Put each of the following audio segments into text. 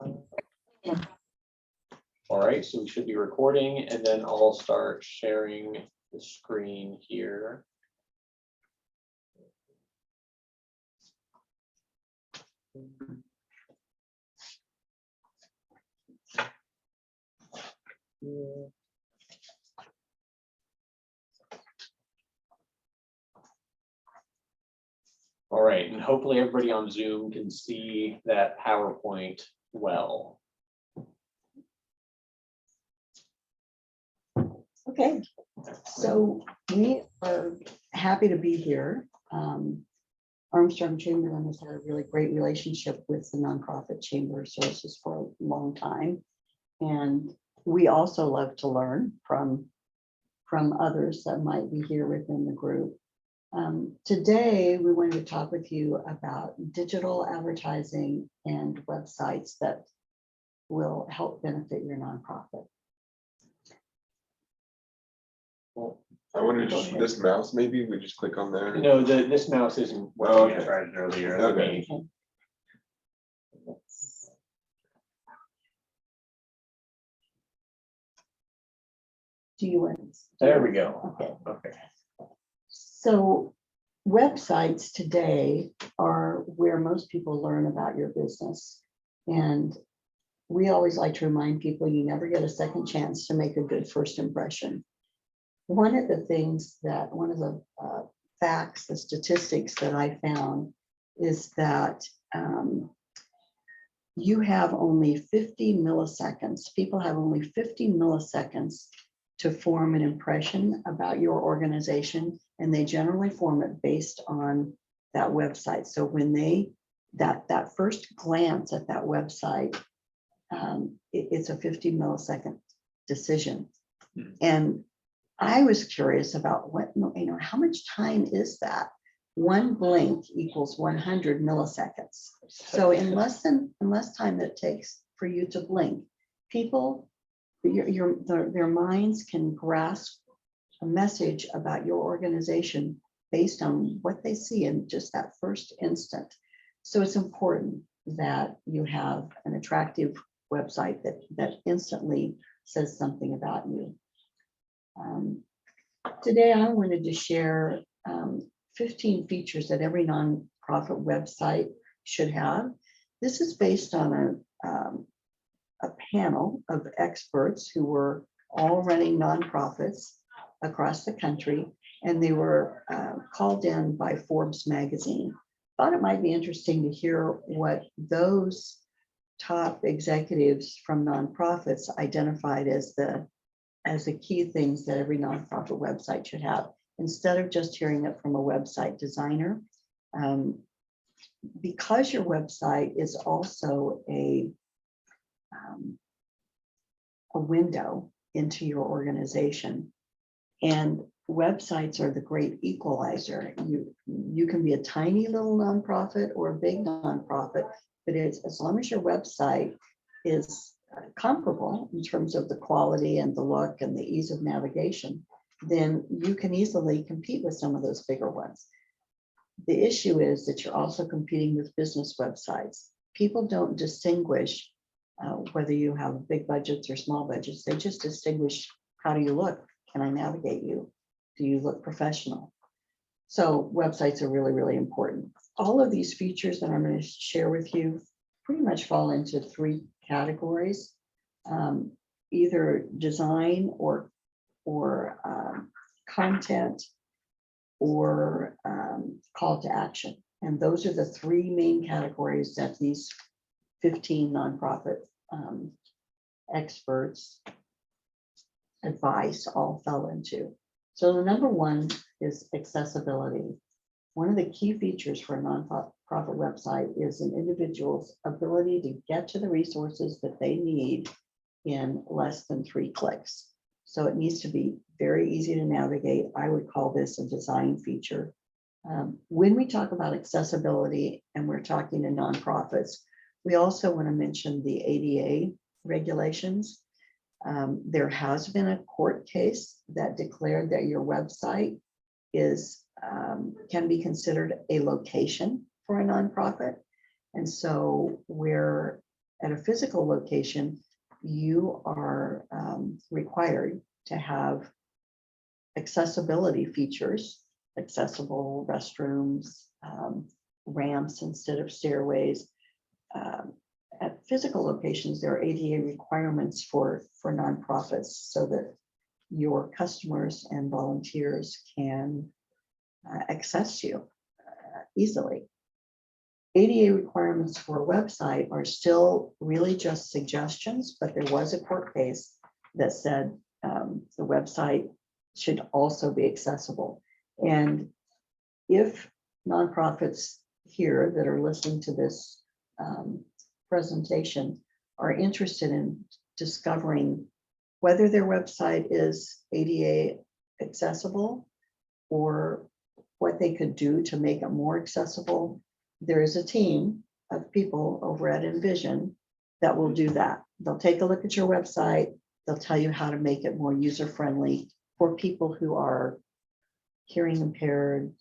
All right, so we should be recording, and then I'll start sharing the screen here. All right, and hopefully everybody on Zoom can see that PowerPoint well. Okay, so we are happy to be here. Armstrong Chamberlain has had a really great relationship with the nonprofit Chamber of Services for a long time. And we also love to learn from others that might be here within the group. Today, we wanted to talk with you about digital advertising and websites that will help benefit your nonprofit. I wonder, Go ahead. this mouse, maybe we just click on there. No, this mouse isn't working. Oh, I okay. tried it earlier. Let Okay. me- Do you want? There we go. Okay. Okay. So websites today are where most people learn about your business. And we always like to remind people you never get a second chance to make a good first impression. One of the facts, the statistics that I found is that you have only 50 milliseconds. People have only 50 milliseconds to form an impression about your organization, and they generally form it based on that website. So when that first glance at that website, it's a 50 millisecond decision. And I was curious about how much time is that? One blink equals 100 milliseconds. So in less time that it takes for you to blink, people, their minds can grasp a message about your organization based on what they see in just that first instant. So it's important that you have an attractive website that instantly says something about you. Today, I wanted to share 15 features that every nonprofit website should have. This is based on a panel of experts who were all running nonprofits across the country, and they were called in by Forbes magazine. Thought it might be interesting to hear what those top executives from nonprofits identified as the key things that every nonprofit website should have, instead of just hearing it from a website designer. Because your website is also a window into your organization, and websites are the great equalizer. You can be a tiny little nonprofit or a big nonprofit, but it's as long as your website is comparable in terms of the quality and the look and the ease of navigation, then you can easily compete with some of those bigger ones. The issue is that you're also competing with business websites. People don't distinguish whether you have big budgets or small budgets. They just distinguish, how do you look? Can I navigate you? Do you look professional? So websites are really, really important. All of these features that I'm going to share with you pretty much fall into three categories: either design or content or call to action. And those are the three main categories that these 15 nonprofit experts advice all fell into. So the number one is accessibility. One of the key features for a nonprofit website is an individual's ability to get to the resources that they need in less than 3 clicks. So it needs to be very easy to navigate. I would call this a design feature. When we talk about accessibility and we're talking to nonprofits, we also want to mention the ADA regulations. There has been a court case that declared that your website can be considered a location for a nonprofit. And so where At a physical location, you are required to have accessibility features, accessible restrooms, ramps instead of stairways. At physical locations, there are ADA requirements for nonprofits so that your customers and volunteers can access you easily. ADA requirements for a website are still really just suggestions, but there was a court case that said the website should also be accessible. And if nonprofits here that are listening to this presentation are interested in discovering whether their website is ADA accessible or what they could do to make it more accessible, there is a team of people over at Envision that will do that. They'll take a look at your website. They'll tell you how to make it more user-friendly for people who are hearing impaired,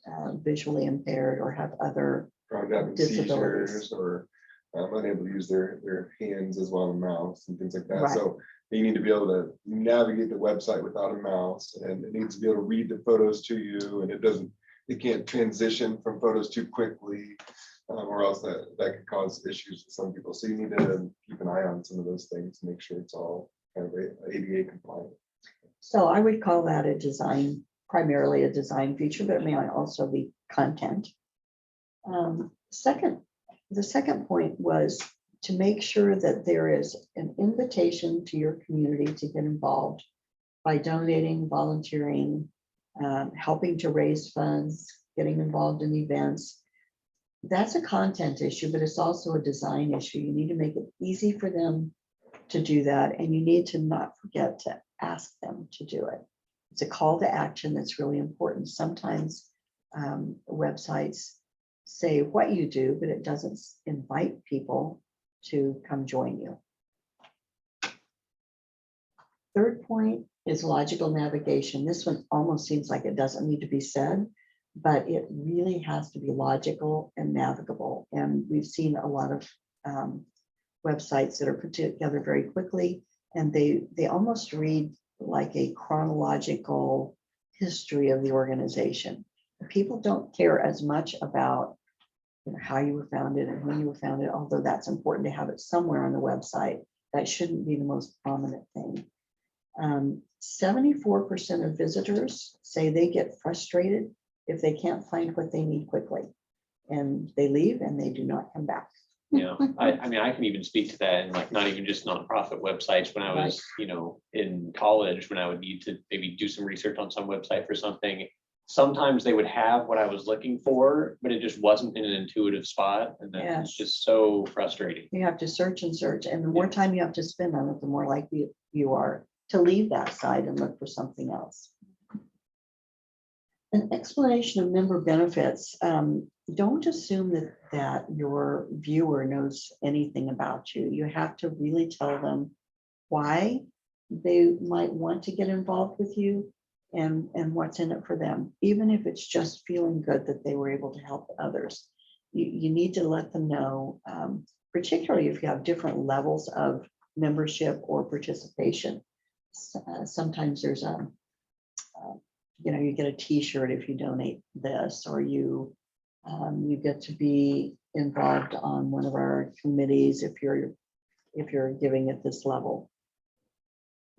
visually impaired, or have other Probably having disabilities. seizures or unable to use their hands as well as a mouse and things like that. Right. So you need to be able to navigate the website without a mouse, and it needs to be able to read the photos to you, and it can't transition from photos too quickly, or else that could cause issues with some people. So you need to keep an eye on some of those things, make sure it's all kind of ADA compliant. So I would call that a design, primarily a design feature, but it may also be content. The second point was to make sure that there is an invitation to your community to get involved by donating, volunteering, helping to raise funds, getting involved in events. That's a content issue, but it's also a design issue. You need to make it easy for them to do that, and you need to not forget to ask them to do it. It's a call to action that's really important. Sometimes websites say what you do, but it doesn't invite people to come join you. Third point is logical navigation. This one almost seems like it doesn't need to be said, but it really has to be logical and navigable. And we've seen a lot of websites that are put together very quickly, and they almost read like a chronological history of the organization. People don't care as much about how you were founded and when you were founded, although that's important to have it somewhere on the website. That shouldn't be the most prominent thing. 74% of visitors say they get frustrated if they can't find what they need quickly, and they leave and they do not come back. Yeah, I mean, I can even speak to that, and like not even just nonprofit websites. When I was, in college, when I would need to maybe do some research on some website for something, sometimes they would have what I was looking for, but it just wasn't in an intuitive spot, and then it's just so frustrating. You have to search and search, and the more time you have to spend on it, the more likely you are to leave that site and look for something else. An explanation of member benefits. Don't assume that your viewer knows anything about you. You have to really tell them why they might want to get involved with you and what's in it for them, even if it's just feeling good that they were able to help others. You need to let them know, particularly if you have different levels of membership or participation. Sometimes there's you get a t-shirt if you donate this, or you get to be involved on one of our committees if you're giving at this level.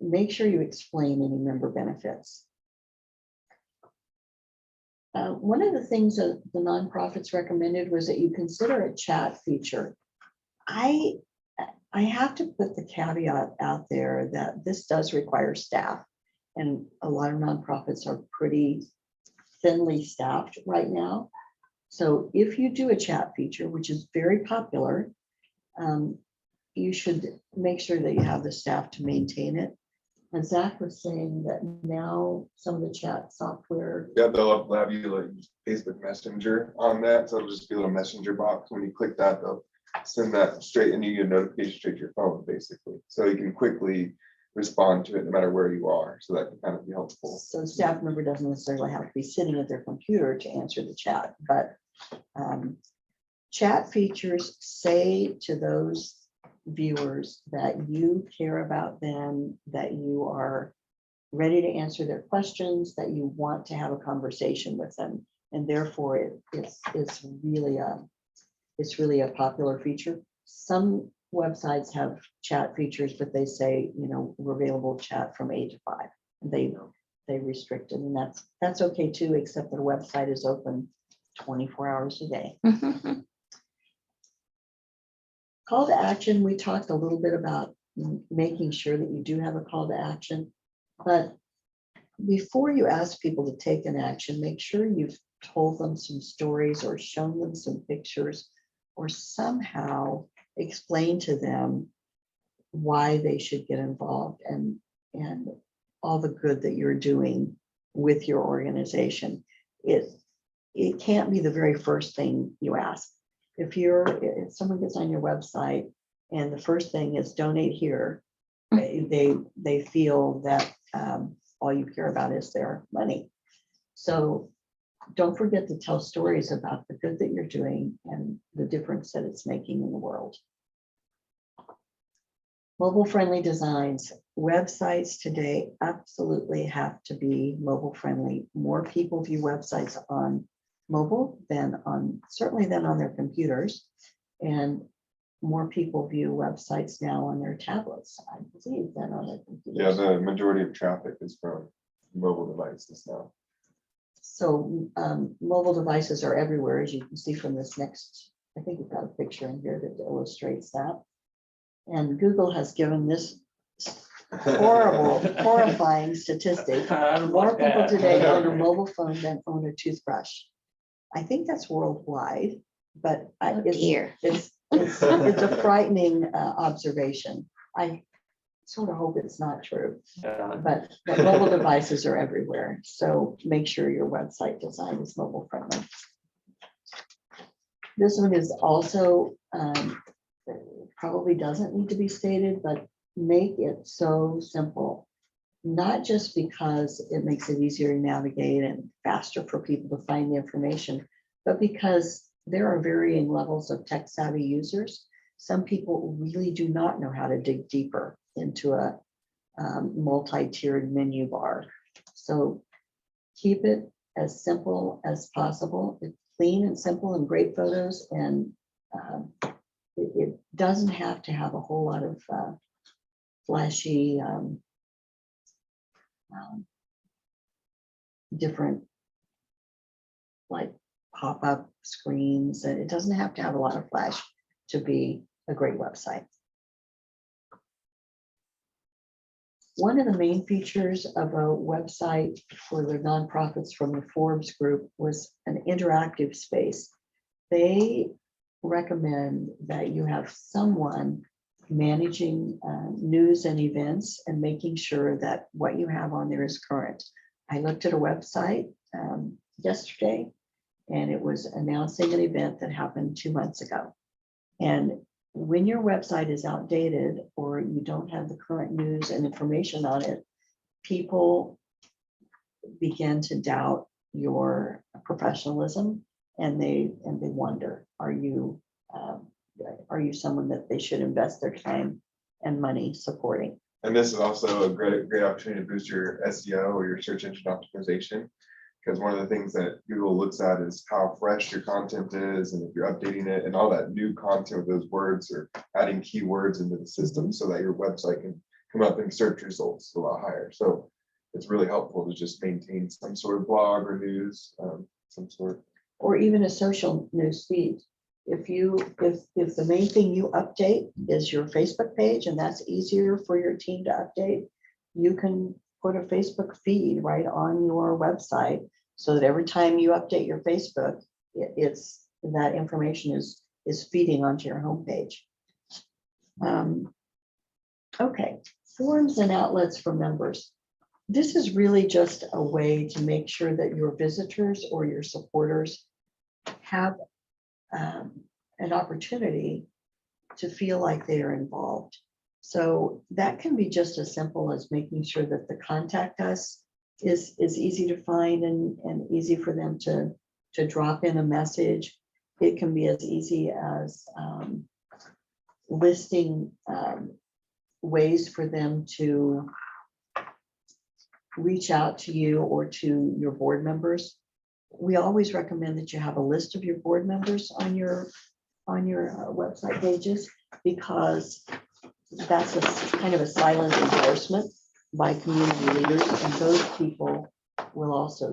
Make sure you explain any member benefits. One of the things that the nonprofits recommended was that you consider a chat feature. I have to put the caveat out there that this does require staff, and a lot of nonprofits are pretty thinly staffed right now. So if you do a chat feature, which is very popular, you should make sure that you have the staff to maintain it. And Zach was saying that now some of the chat software. Yeah, they'll have you like Facebook Messenger on that. So it'll just be a little messenger box. When you click that, they'll send that straight and you get a notification straight to your phone, basically. So you can quickly respond to it no matter where you are. So that can kind of be helpful. So the staff member doesn't necessarily have to be sitting at their computer to answer the chat, but chat features say to those viewers that you care about them, that you are ready to answer their questions, that you want to have a conversation with them. And therefore, it's really a popular feature. Some websites have chat features, but they say, we're available to chat from 8 to 5. They restrict it, and that's okay too, except their website is open 24 hours a day. Call to action, we talked a little bit about making sure that you do have a call to action, but before you ask people to take an action, make sure you've told them some stories or shown them some pictures or somehow explain to them why they should get involved and all the good that you're doing with your organization. It can't be the very first thing you ask. If someone gets on your website and the first thing is donate here, they feel that all you care about is their money. So don't forget to tell stories about the good that you're doing and the difference that it's making in the world. Mobile-friendly designs. Websites today absolutely have to be mobile-friendly. More people view websites on mobile certainly than on their computers. And more people view websites now on their tablets, I believe, than on their computers. Yeah, the majority of traffic is from mobile devices now. So mobile devices are everywhere, as you can see from this next, I think we've got a picture in here that illustrates that. And Google has given this horrifying statistic. More people today own a mobile phone than own a toothbrush. I think that's worldwide, but it's a frightening observation. I sort of hope it's not true, but mobile devices are everywhere. So make sure your website design is mobile friendly. This one is also probably doesn't need to be stated, but make it so simple. Not just because it makes it easier to navigate and faster for people to find the information, but because there are varying levels of tech savvy users. Some people really do not know how to dig deeper into a multi-tiered menu bar. So keep it as simple as possible. It's clean and simple and great photos, and it doesn't have to have a whole lot of flashy different like pop-up screens, and it doesn't have to have a lot of flash to be a great website. One of the main features of a website for the nonprofits from the Forbes group was an interactive space. They recommend that you have someone managing news and events and making sure that what you have on there is current. I looked at a website yesterday, and it was announcing an event that happened 2 months ago. And when your website is outdated or you don't have the current news and information on it, people begin to doubt your professionalism, and they wonder, are you someone that they should invest their time and money supporting? And this is also a great opportunity to boost your SEO or your search engine optimization, because one of the things that Google looks at is how fresh your content is, and if you're updating it and all that new content with those words, or adding keywords into the system so that your website can come up in search results a lot higher. So it's really helpful to just maintain some sort of blog or news, some sort. Or even a social news feed. If the main thing you update is your Facebook page, and that's easier for your team to update, you can put a Facebook feed right on your website so that every time you update your Facebook, that information is feeding onto your homepage. Okay, forums and outlets for members. This is really just a way to make sure that your visitors or your supporters have an opportunity to feel like they are involved. So that can be just as simple as making sure that the contact us is easy to find and easy for them to drop in a message. It can be as easy as listing ways for them to reach out to you or to your board members. We always recommend that you have a list of your board members on your website pages, because that's a kind of a silent endorsement by community leaders, and those people will also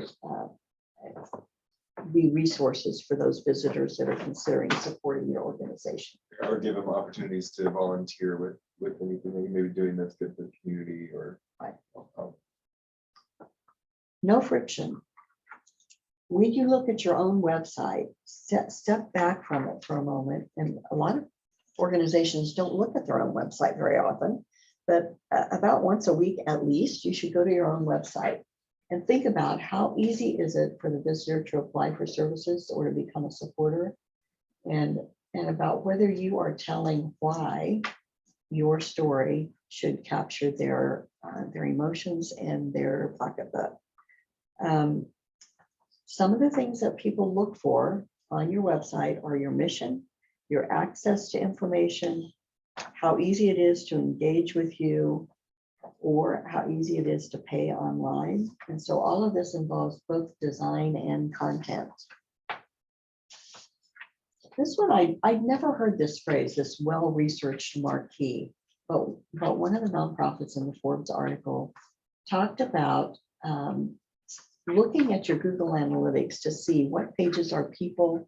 be resources for those visitors that are considering supporting your organization. Or give them opportunities to volunteer with anything, maybe doing that's good for the community or. Right. No friction. When you look at your own website, step back from it for a moment. And a lot of organizations don't look at their own website very often, but about once a week at least, you should go to your own website and think about how easy is it for the visitor to apply for services or to become a supporter, and about whether you are telling why your story should capture their emotions and their pocketbook. Some of the things that people look for on your website are your mission, your access to information, how easy it is to engage with you, or how easy it is to pay online. And so all of this involves both design and content. This one, I'd never heard this phrase, this well-researched marquee, but one of the nonprofits in the Forbes article talked about looking at your Google Analytics to see what pages are people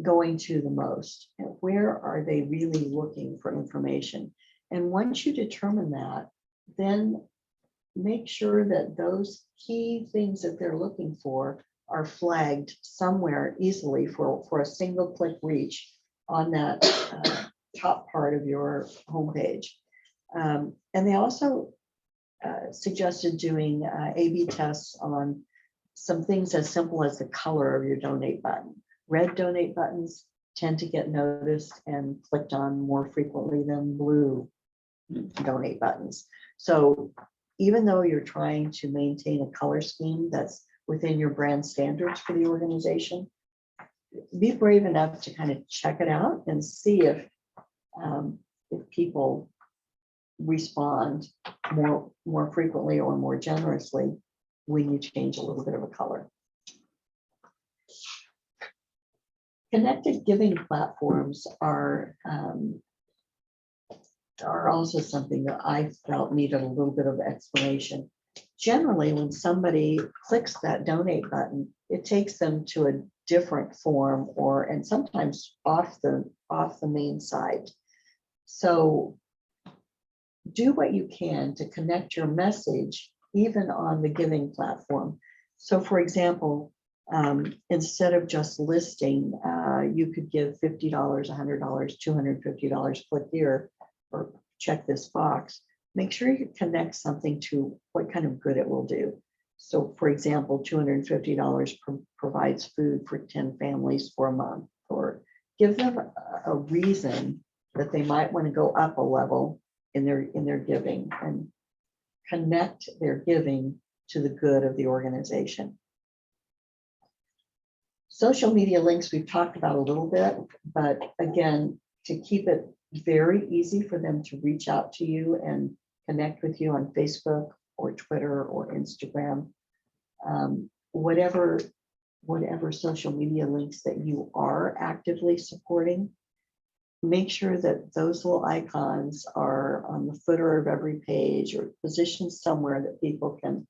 going to the most, and where are they really looking for information. And once you determine that, then make sure that those key things that they're looking for are flagged somewhere easily for a single click reach on that top part of your homepage. And they also suggested doing A/B tests on some things as simple as the color of your donate button. Red donate buttons tend to get noticed and clicked on more frequently than blue donate buttons. So even though you're trying to maintain a color scheme that's within your brand standards for the organization, be brave enough to kind of check it out and see if people respond more frequently or more generously when you change a little bit of a color. Connected giving platforms are also something that I felt needed a little bit of explanation. Generally, when somebody clicks that donate button, it takes them to a different form and sometimes off the main site. So do what you can to connect your message even on the giving platform. So for example, instead of just listing, you could give $50, $100, $250, click here, or check this box. Make sure you connect something to what kind of good it will do. So for example, $250 provides food for 10 families for a month, or give them a reason that they might want to go up a level in their giving, and connect their giving to the good of the organization. Social media links we've talked about a little bit, but again, to keep it very easy for them to reach out to you and connect with you on Facebook or Twitter or Instagram, whatever social media links that you are actively supporting, make sure that those little icons are on the footer of every page or positioned somewhere that people can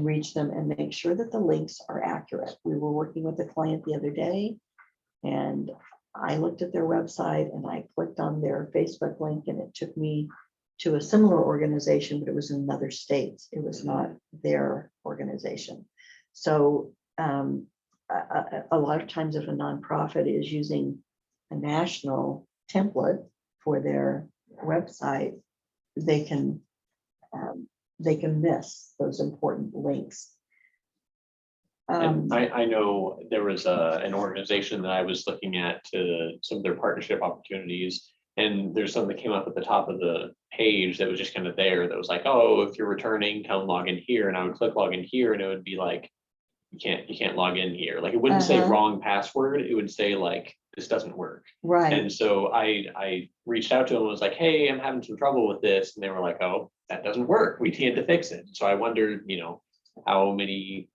reach them, and make sure that the links are accurate. We were working with a client the other day, and I looked at their website and I clicked on their Facebook link, and it took me to a similar organization, but it was in another state. It was not their organization. So a lot of times if a nonprofit is using a national template for their website, they can miss those important links. And I know there was an organization that I was looking at to some of their partnership opportunities, and there's something that came up at the top of the page that was just kind of there that was like, oh, if you're returning, come log in here. And I would click log in here, and it would be like, you can't log in here. Like it wouldn't say wrong password. It would say like, this doesn't work. Right, And so I reached out to them and was like, hey, I'm having some trouble with this. And they were like, oh, that doesn't work. We need to fix it. So I wondered, how many,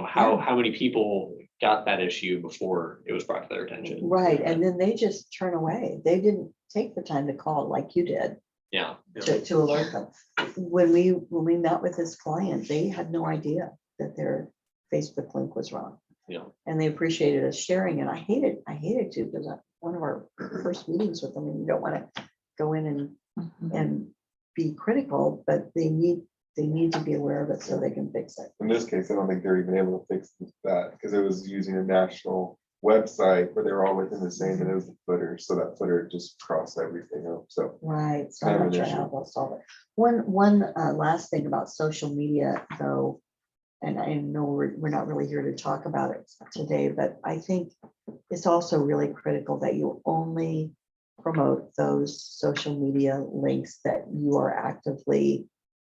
how many people got that issue before it was brought to their attention. right. And then they just turn away. They didn't take the time to call like you did Yeah. to alert them. When we met with this client, they had no idea that their Facebook link was wrong. Yeah. And they appreciated us sharing it. I hated to, because one of our first meetings with them, and you don't want to go in and be critical, but they need to be aware of it so they can fix it. In this case, I don't think they're even able to fix that because it was using a national website where they were all within the same, and it was the footer. So that footer just crossed everything up. So Right, so Kind of I'm an not sure issue. how they'll solve it. One last thing about social media, though, and I know we're not really here to talk about it today, but I think it's also really critical that you only promote those social media links that you are actively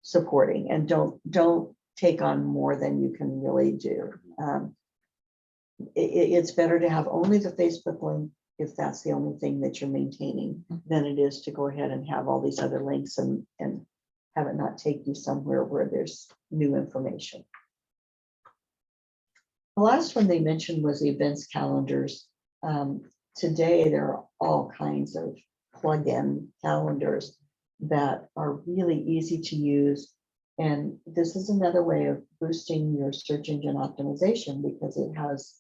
supporting, and don't take on more than you can really do. It's better to have only the Facebook link if that's the only thing that you're maintaining, than it is to go ahead and have all these other links and have it not take you somewhere where there's new information. The last one they mentioned was the events calendars. Today, there are all kinds of plug-in calendars that are really easy to use. And this is another way of boosting your search engine optimization, because it has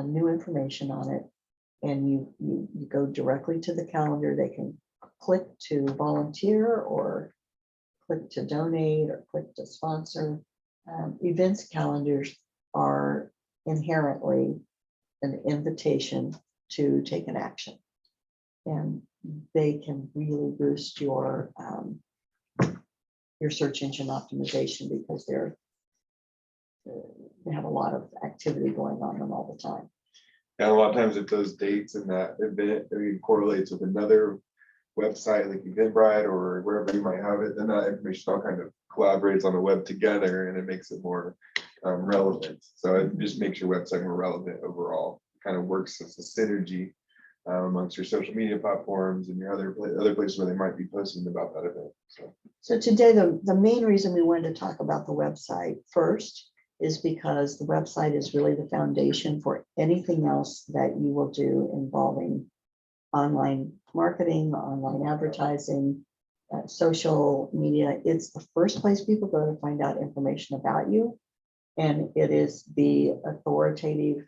new information on it. And you go directly to the calendar. They can click to volunteer, or click to donate, or click to sponsor. Events calendars are inherently an invitation to take an action. And they can really boost your search engine optimization, because they have a lot of activity going on them all the time. and a lot of times if those dates in that event correlates with another website like Eventbrite or wherever you might have it, then that information all kind of collaborates on the web together, and it makes it more relevant. So it just makes your website more relevant overall. Kind of works as a synergy amongst your social media platforms and your other places where they might be posting about that event. So today, the main reason we wanted to talk about the website first is because the website is really the foundation for anything else that you will do involving online marketing, online advertising, social media. It's the first place people go to find out information about you. And it is the authoritative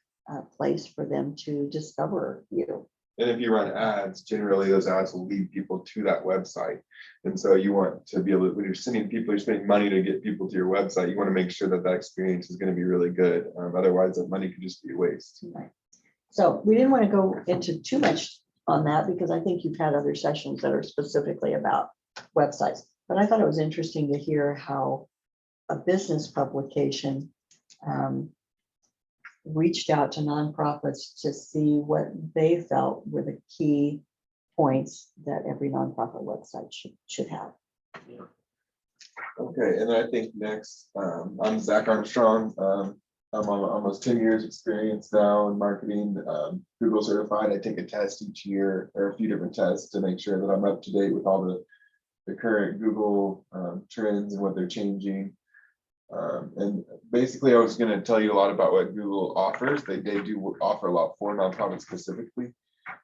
place for them to discover you. And if you run ads, generally those ads will lead people to that website. And so you want to be able to, when you're sending people, you're spending money to get people to your website, you want to make sure that that experience is going to be really good. Otherwise, that money could just be a waste. Right. So we didn't want to go into too much on that, because I think you've had other sessions that are specifically about websites. But I thought it was interesting to hear how a business publication reached out to nonprofits to see what they felt were the key points that every nonprofit website should have. Okay, and I think next, I'm Zach Armstrong. I'm on almost 10 years experience now in marketing, Google certified. I take a test each year, or a few different tests, to make sure that I'm up to date with all the current Google trends and what they're changing. And basically, I was going to tell you a lot about what Google offers. They do offer a lot for nonprofits specifically.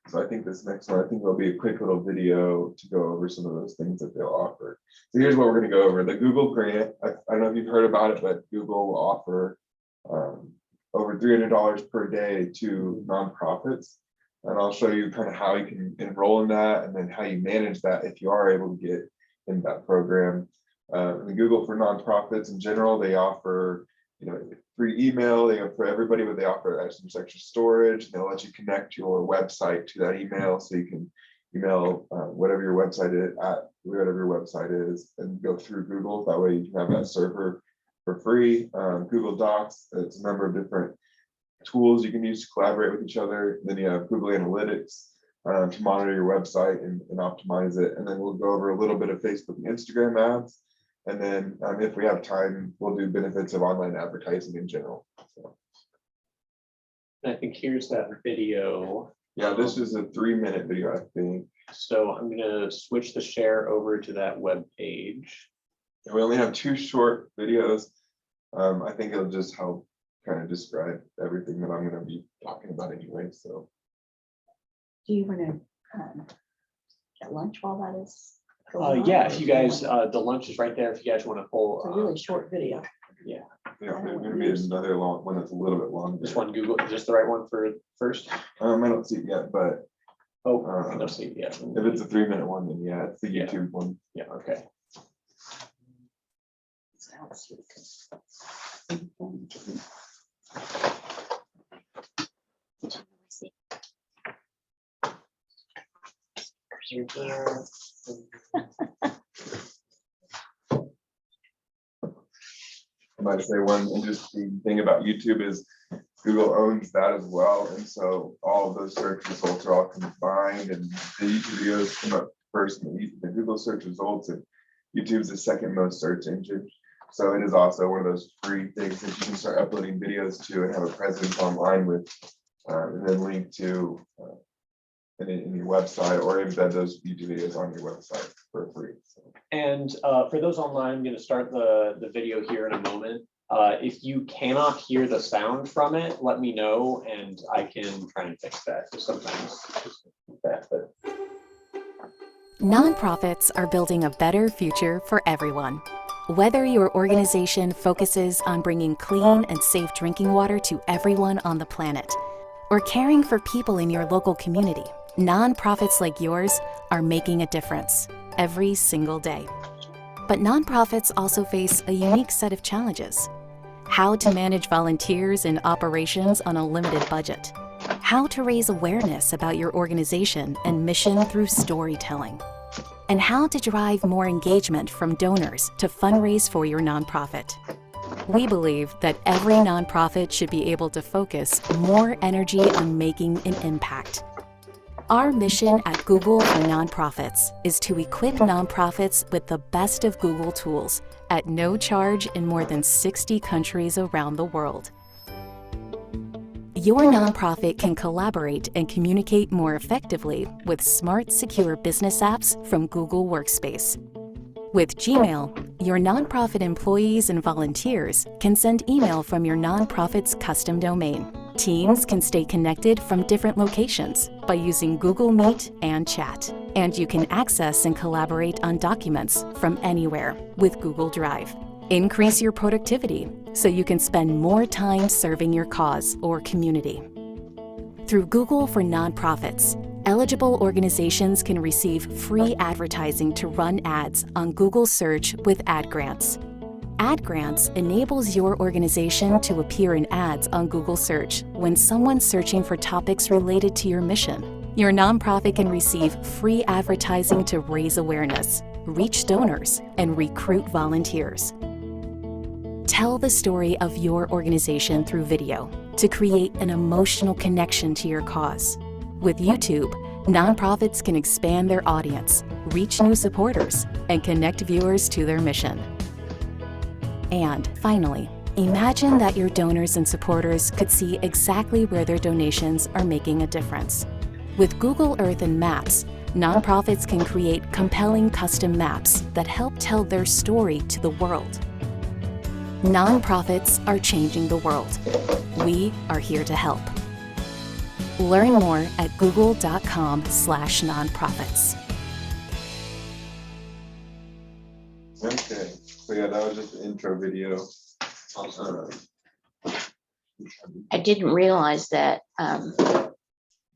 So I think this next one, I think there'll be a quick little video to go over some of those things that they'll offer. So here's what we're going to go over. The Google grant, I don't know if you've heard about it, but Google will offer over $300 per day to nonprofits. And I'll show you kind of how you can enroll in that, and then how you manage that if you are able to get in that program. And Google for nonprofits in general, they offer, free email. They offer everybody, but they offer some extra storage. They'll let you connect your website to that email, so you can email whatever your website is, and go through Google. That way you can have that server for free. Google Docs, it's a number of different tools you can use to collaborate with each other. Then you have Google Analytics to monitor your website and optimize it. And then we'll go over a little bit of Facebook and Instagram ads. And then if we have time, we'll do benefits of online advertising in general. So. I think here's that video Yeah, this is a 3-minute video, I think. So I'm gonna switch the share over to that web page. And we only have 2 short videos. I think it'll just help kind of describe everything that I'm gonna be talking about anyway, so. Do you want to get lunch while that is? going on, Yeah, or if do you you guys, want- the lunch is right there if you guys want to pull. It's a really short video. Yeah, I there's don't gonna wanna be use- another long one that's a little bit longer. This one, Google, is this the right one for first? I don't see it yet, but Oh, I don't see it yet. if it's a 3-minute one, then yeah, it's the Yeah. YouTube one. Yeah, okay. Sounds sweet. I might say one interesting thing about YouTube is Google owns that as well. And so all of those search results are all combined and the YouTube videos come up first in the Google search results, and YouTube's the second most search engine. So it is also one of those free things that you can start uploading videos to and have a presence online with, and then link to in your website, or embed those YouTube videos on your website for free. So. And for those online, I'm going to start the video here in a moment. If you cannot hear the sound from it, let me know and I can try and fix that. Because sometimes it's that, but Nonprofits are building a better future for everyone. Whether your organization focuses on bringing clean and safe drinking water to everyone on the planet, or caring for people in your local community, nonprofits like yours are making a difference every single day. But nonprofits also face a unique set of challenges. How to manage volunteers and operations on a limited budget. How to raise awareness about your organization and mission through storytelling. And how to drive more engagement from donors to fundraise for your nonprofit. We believe that every nonprofit should be able to focus more energy on making an impact. Our mission at Google for Nonprofits is to equip nonprofits with the best of Google tools at no charge in more than 60 countries around the world. Your nonprofit can collaborate and communicate more effectively with smart, secure business apps from Google Workspace. With Gmail, your nonprofit employees and volunteers can send email from your nonprofit's custom domain. Teams can stay connected from different locations by using Google Meet and Chat. And you can access and collaborate on documents from anywhere with Google Drive. Increase your productivity so you can spend more time serving your cause or community. Through Google for Nonprofits, eligible organizations can receive free advertising to run ads on Google Search with Ad Grants. Ad Grants enables your organization to appear in ads on Google Search when someone's searching for topics related to your mission. Your nonprofit can receive free advertising to raise awareness, reach donors, and recruit volunteers. Tell the story of your organization through video to create an emotional connection to your cause. With YouTube, nonprofits can expand their audience, reach new supporters, and connect viewers to their mission. And finally, imagine that your donors and supporters could see exactly where their donations are making a difference. With Google Earth and Maps, nonprofits can create compelling custom maps that help tell their story to the world. Nonprofits are changing the world. We are here to help. Learn more at google.com/nonprofits. Okay, so yeah, that was just the intro video. I didn't realize that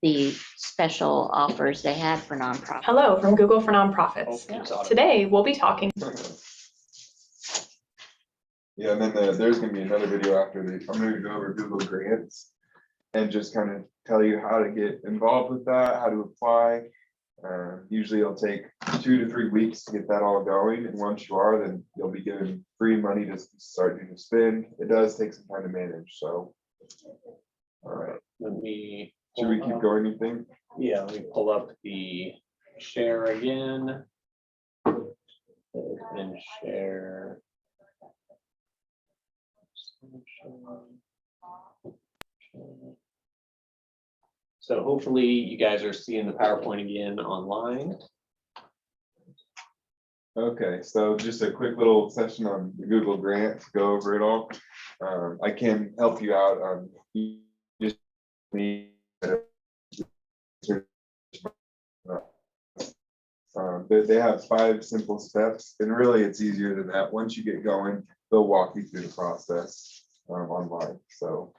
the special offers they had for nonprofits. Hello from Google for Nonprofits. Oh, it's auto. Today, we'll be talking. Yeah, and then there's gonna be another video after I'm gonna go over Google Grants and just kind of tell you how to get involved with that, how to apply. Usually it'll take 2 to 3 weeks to get that all going, and once you are, then you'll be given free money to start doing spend. It does take some time to manage, so. All right, let me. should we keep going, you think? Yeah, let me pull up the share again. And share. So hopefully you guys are seeing the PowerPoint again online. Okay, so just a quick little session on the Google grant to go over it all. I can help you out on just me. They have 5 simple steps, and really it's easier than that. Once you get going, they'll walk you through the process online. So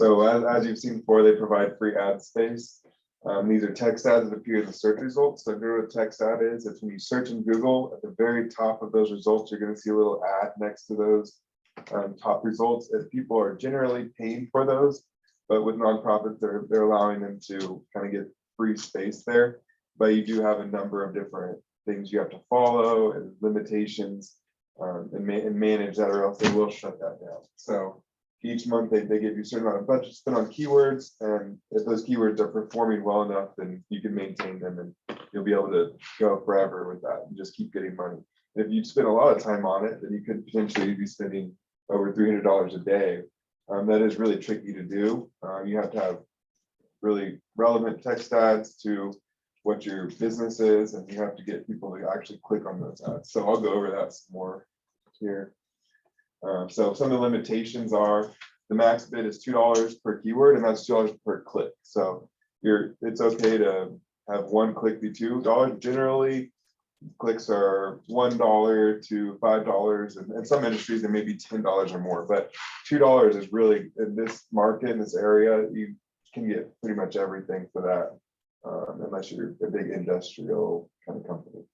as you've seen before, they provide free ad space. These are text ads that appear in the search results. So if you know what a text ad is, it's when you search in Google, at the very top of those results, you're going to see a little ad next to those top results. And people are generally paying for those, but with nonprofits, they're allowing them to kind of get free space there. But you do have a number of different things you have to follow and limitations and manage that, or else they will shut that down. So each month they give you a certain amount of budget spent on keywords, and if those keywords are performing well enough, then you can maintain them and you'll be able to go forever with that and just keep getting money. If you spend a lot of time on it, then you could potentially be spending over $300 a day. That is really tricky to do. You have to have really relevant text ads to what your business is, and you have to get people to actually click on those ads. So I'll go over that some more here. So some of the limitations are the max bid is $2 per keyword, and that's $2 per click. So it's okay to have one click be $2. Generally, clicks are $1 to $5, and in some industries it may be $10 or more. But $2 is really, in this market, in this area, you can get pretty much everything for that, unless you're a big industrial kind of company.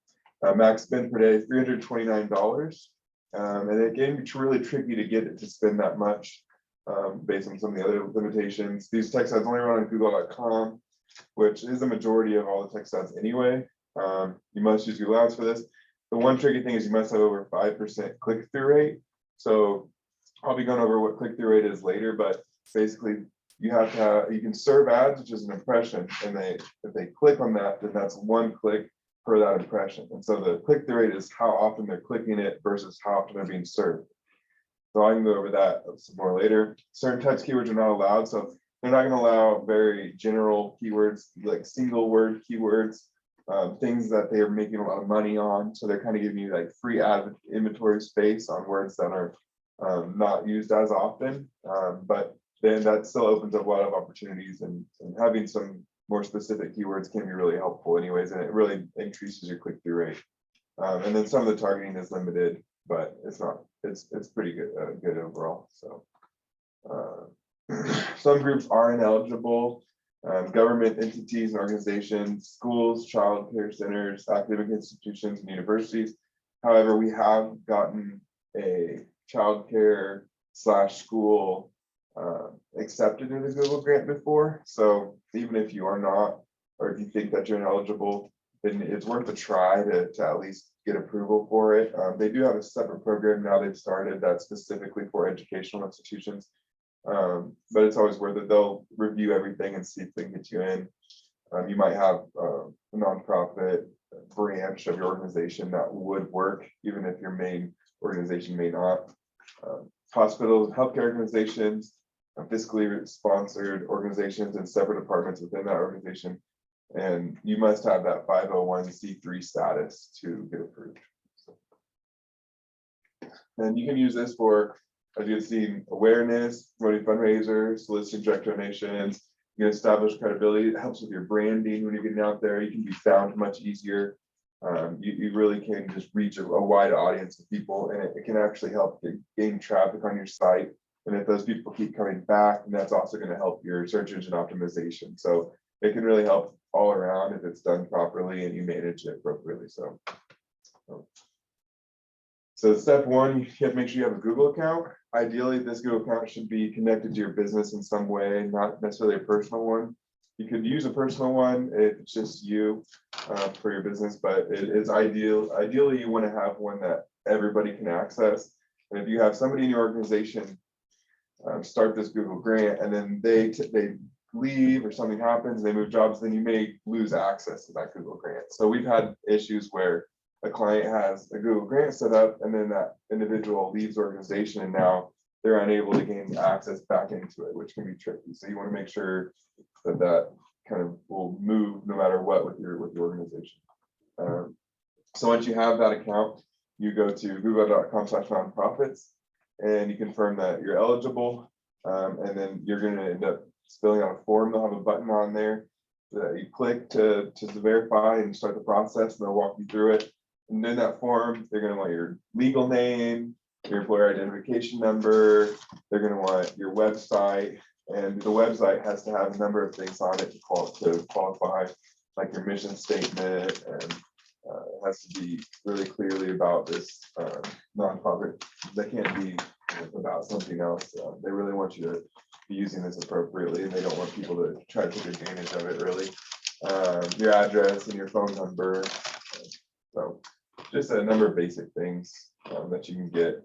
Max spend per day is $329. And it can be really tricky to get it to spend that much based on some of the other limitations. These text ads only run on google.com, which is the majority of all the text ads anyway. You must use Google Ads for this. The one tricky thing is you must have over 5% click-through rate. So I'll be going over what click-through rate is later, but basically you have to have, you can serve ads, which is an impression, and if they click on that, then that's one click per that impression. And so the click-through rate is how often they're clicking it versus how often they're being served. So I can go over that some more later. Certain types of keywords are not allowed. So they're not going to allow very general keywords, like single word keywords, things that they are making a lot of money on. So they're kind of giving you like free ad inventory space on words that are not used as often. But then that still opens up a lot of opportunities, and having some more specific keywords can be really helpful anyways, and it really increases your click-through rate. And then some of the targeting is limited, but it's pretty good, good overall. So some groups are ineligible: government entities and organizations, schools, child care centers, academic institutions, and universities. However, we have gotten a child care / school accepted in the Google grant before. So even if you are not, or if you think that you're ineligible, then it's worth a try to at least get approval for it. They do have a separate program now they've started that's specifically for educational institutions, but it's always worth it. They'll review everything and see if they can get you in. You might have a nonprofit branch of your organization that would work, even if your main organization may not. Hospitals, healthcare organizations, fiscally sponsored organizations, and separate departments within that organization. And you must have that 501c3 status to get approved. And you can use this for, as you've seen, awareness, promoting fundraisers, soliciting direct donations. You can establish credibility. It helps with your branding when you're getting out there. You can be found much easier. You really can just reach a wide audience of people, and it can actually help gain traffic on your site. And if those people keep coming back, and that's also going to help your search engine optimization. So it can really help all around if it's done properly and you manage it appropriately. So step one, you have to make sure you have a Google account. Ideally, this Google account should be connected to your business in some way, not necessarily a personal one. You could use a personal one if it's just you for your business, but it is ideally you want to have one that everybody can access. And if you have somebody in your organization start this Google grant and then they leave or something happens, they move jobs, then you may lose access to that Google grant. So we've had issues where a client has a Google grant set up and then that individual leaves the organization, and now they're unable to gain access back into it, which can be tricky. So you want to make sure that that kind of will move no matter what with your organization. So once you have that account, you go to google.com/nonprofits and you confirm that you're eligible. And then you're going to end up filling out a form. They'll have a button on there that you click to verify and start the process, and they'll walk you through it. And in that form, they're going to want your legal name, your employer identification number, they're going to want your website, and the website has to have a number of things on it to qualify, like your mission statement, and it has to be really clearly about this nonprofit. They can't be about something else. They really want you to be using this appropriately, and they don't want people to try to take advantage of it, really. Your address and your phone number. So just a number of basic things that you can get.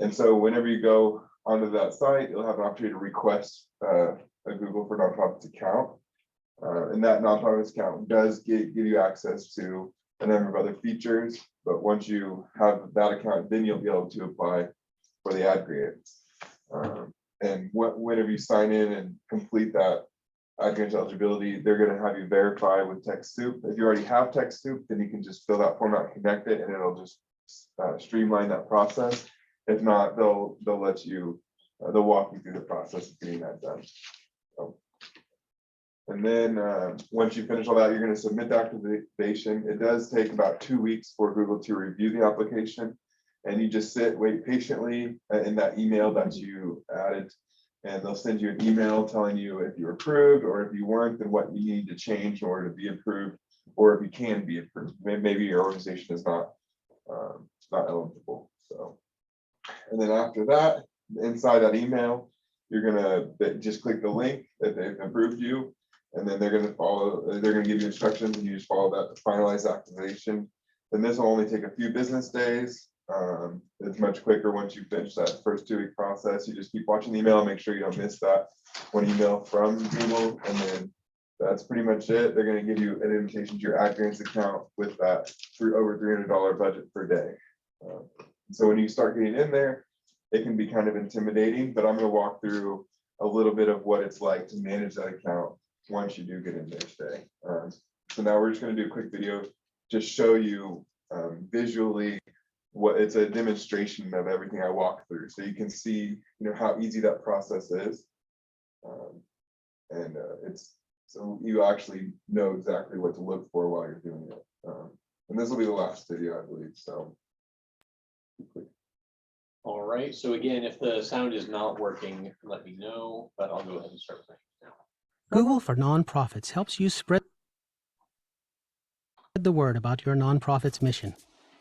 And so whenever you go onto that site, you'll have an opportunity to request a Google for Nonprofits account. And that nonprofits account does give you access to a number of other features. But once you have that account, then you'll be able to apply for the ad grants. And whenever you sign in and complete that ad grant eligibility, they're going to have you verify with TechSoup. If you already have TechSoup, then you can just fill that form out and connect it, and it'll just streamline that process. If not, they'll let you, they'll walk you through the process of getting that done. So, and then once you finish all that, you're going to submit the activation. It does take about 2 weeks for Google to review the application, and you just wait patiently in that email that you added, and they'll send you an email telling you if you're approved, or if you weren't, then what you need to change in order to be approved, or if you can be approved. Maybe your organization is not eligible. So, and then after that, inside that email, you're gonna just click the link that they've approved you, and then they're gonna give you instructions, and you just follow that to finalize activation. Then this will only take a few business days. It's much quicker once you finish that first 2-week process. You just keep watching the email, make sure you don't miss that one email from Google, and then that's pretty much it. They're going to give you an invitation to your ad grants account with that over $300 budget per day. So when you start getting in there, it can be kind of intimidating, but I'm going to walk through a little bit of what it's like to manage that account once you do get in there today. So now we're just going to do a quick video, just show you visually it's a demonstration of everything I walk through, so you can see, how easy that process is, and it's so you actually know exactly what to look for while you're doing it. And this will be the last video, I believe. So, All right. So again, if the sound is not working, let me know. But I'll go ahead and start playing now. Google for Nonprofits helps you spread the word about your nonprofit's mission,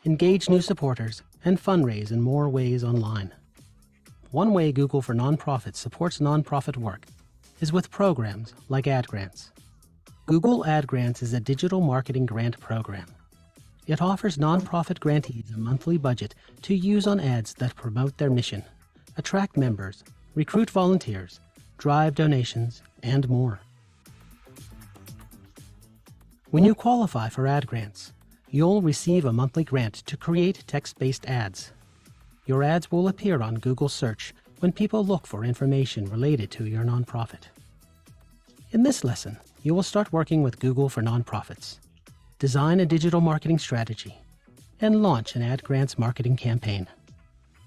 engage new supporters, and fundraise in more ways online. One way Google for Nonprofits supports nonprofit work is with programs like Ad Grants. Google Ad Grants is a digital marketing grant program. It offers nonprofit grantees a monthly budget to use on ads that promote their mission, attract members, recruit volunteers, drive donations, and more. When you qualify for Ad Grants, you'll receive a monthly grant to create text-based ads. Your ads will appear on Google Search when people look for information related to your nonprofit. In this lesson, you will start working with Google for Nonprofits, design a digital marketing strategy, and launch an Ad Grants marketing campaign.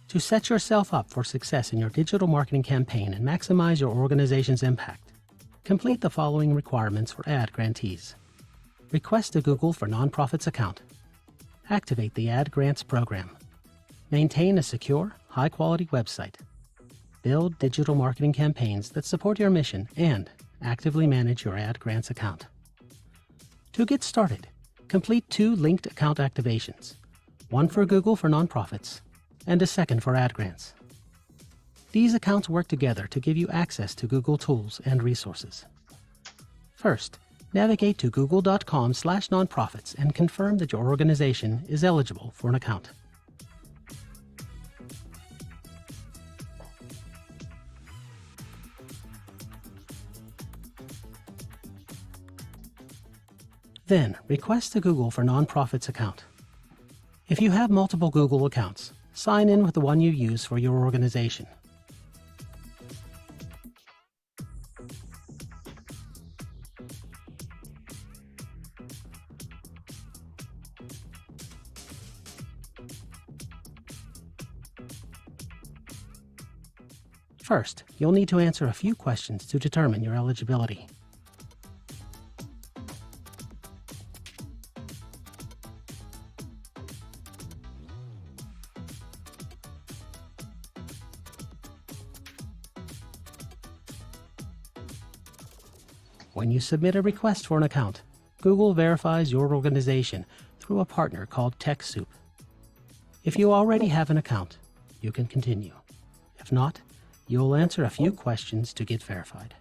To set yourself up for success in your digital marketing campaign and maximize your organization's impact, complete the following requirements for ad grantees. Request a Google for Nonprofits account. Activate the Ad Grants program. Maintain a secure, high-quality website. Build digital marketing campaigns that support your mission and actively manage your Ad Grants account. To get started, complete 2 linked account activations, one for Google for Nonprofits and a second for Ad Grants. These accounts work together to give you access to Google tools and resources. First, navigate to google.com/nonprofits and confirm that your organization is eligible for an account. Then, request a Google for Nonprofits account. If you have multiple Google accounts, sign in with the one you use for your organization. First, you'll need to answer a few questions to determine your eligibility. When you submit a request for an account, Google verifies your organization through a partner called TechSoup. If you already have an account, you can continue. If not, you'll answer a few questions to get verified.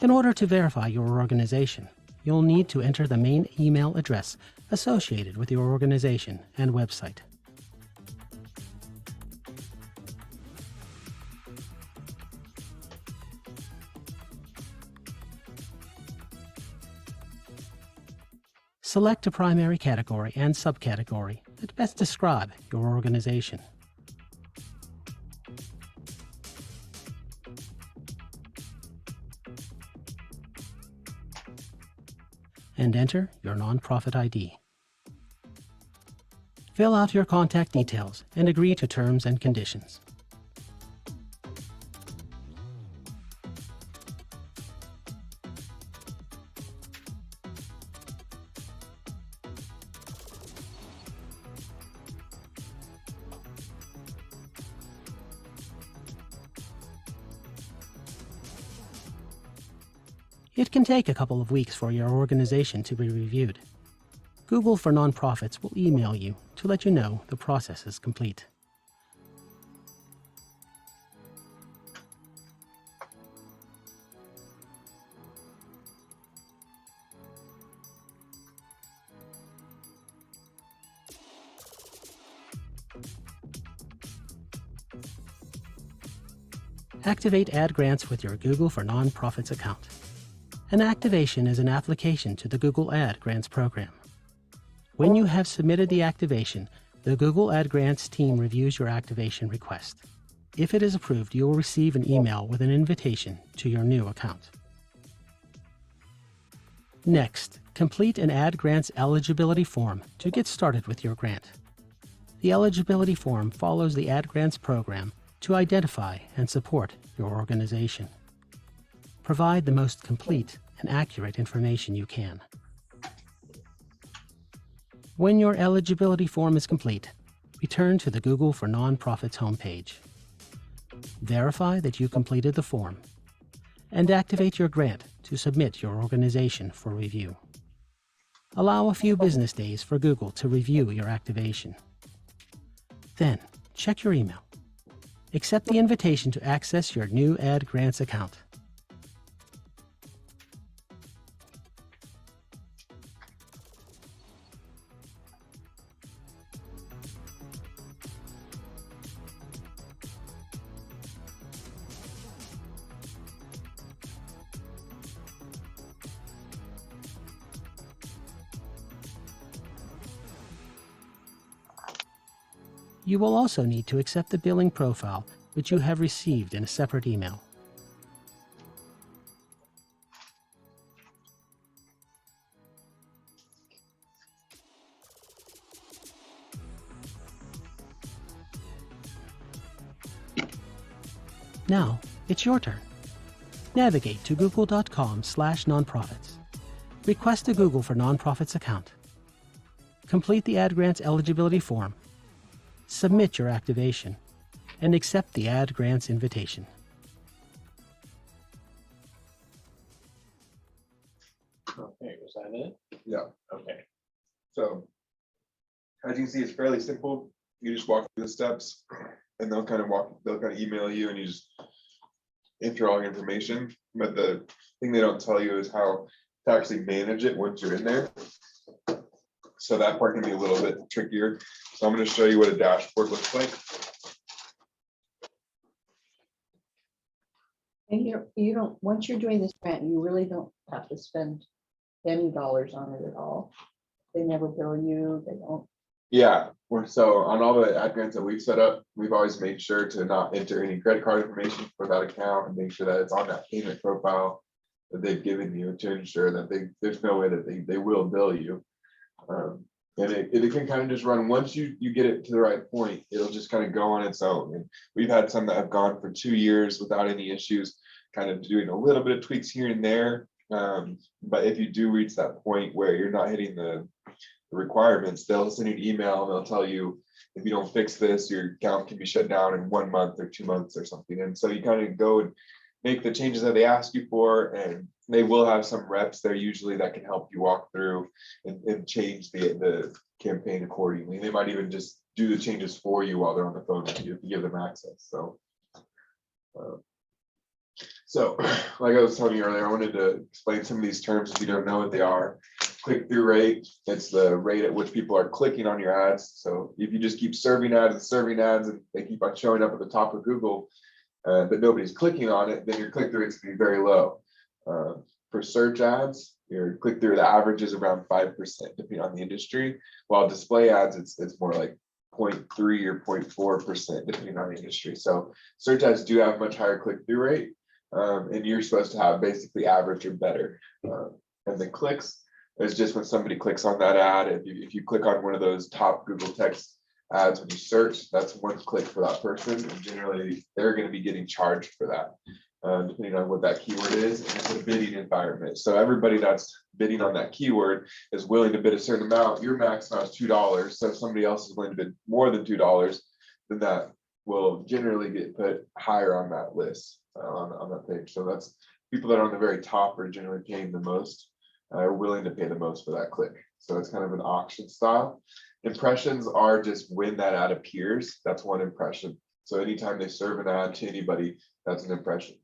In order to verify your organization, you'll need to enter the main email address associated with your organization and website. Select a primary category and subcategory that best describe your organization. And enter your nonprofit ID. Fill out your contact details and agree to terms and conditions. It can take a couple of weeks for your organization to be reviewed. Google for Nonprofits will email you to let you know the process is complete. Activate ad grants with your Google for Nonprofits account. An activation is an application to the Google Ad Grants program. When you have submitted the activation, the Google Ad Grants team reviews your activation request. If it is approved, you will receive an email with an invitation to your new account. Next, complete an Ad Grants eligibility form to get started with your grant. The eligibility form follows the Ad Grants program to identify and support your organization. Provide the most complete and accurate information you can. When your eligibility form is complete, return to the Google for Nonprofits homepage. Verify that you completed the form, and activate your grant to submit your organization for review. Allow a few business days for Google to review your activation. Then, check your email. Accept the invitation to access your new Ad Grants account. You will also need to accept the billing profile, which you have received in a separate email. Now, it's your turn. Navigate to google.com/nonprofits. Request a Google for Nonprofits account. Complete the Ad Grants eligibility form. Submit your activation, and accept the Ad Grants invitation. Okay, was that it? Yeah, Okay. so as you can see, it's fairly simple. You just walk through the steps and they'll kind of email you and you just enter all your information. But the thing they don't tell you is how to actually manage it once you're in there. So that part can be a little bit trickier. So I'm going to show you what a dashboard looks like. And you don't, once you're doing this grant, you really don't have to spend any dollars on it at all. They never bill you, they don't. Yeah, so on all the ad grants that we've set up, we've always made sure to not enter any credit card information for that account and make sure that it's on that payment profile that they've given you to ensure that there's no way that they will bill you. And it can kind of just run, once you get it to the right point, it'll just kind of go on its own. And we've had some that have gone for 2 years without any issues, kind of doing a little bit of tweaks here and there. But if you do reach that point where you're not hitting the requirements, they'll send you an email and they'll tell you, if you don't fix this, your account can be shut down in 1 month or 2 months or something. And so you kind of go and make the changes that they ask you for, and they will have some reps there usually that can help you walk through and change the campaign accordingly. They might even just do the changes for you while they're on the phone with you if you give them access. So like I was telling you earlier, I wanted to explain some of these terms if you don't know what they are. Click-through rate, it's the rate at which people are clicking on your ads. So if you just keep serving ads and they keep on showing up at the top of Google, but nobody's clicking on it, then your click-through rate's gonna be very low. For search ads, your click-through, the average is around 5%, depending on the industry. While display ads, it's more like 0.3 or 0.4%, depending on the industry. So search ads do have much higher click-through rate, and you're supposed to have basically average or better. And the clicks is just when somebody clicks on that ad. If you click on one of those top Google text ads when you search, that's 1 click for that person, and generally they're going to be getting charged for that, depending on what that keyword is. And it's a bidding environment, so everybody that's bidding on that keyword is willing to bid a certain amount. Your max amount is $2, so if somebody else is willing to bid more than $2, then that will generally get put higher on that list, on that page. So that's people that are on the very top are generally paying the most, are willing to pay the most for that click. So it's kind of an auction style. Impressions are just when that ad appears, that's 1 impression. So anytime they serve an ad to anybody, that's an impression.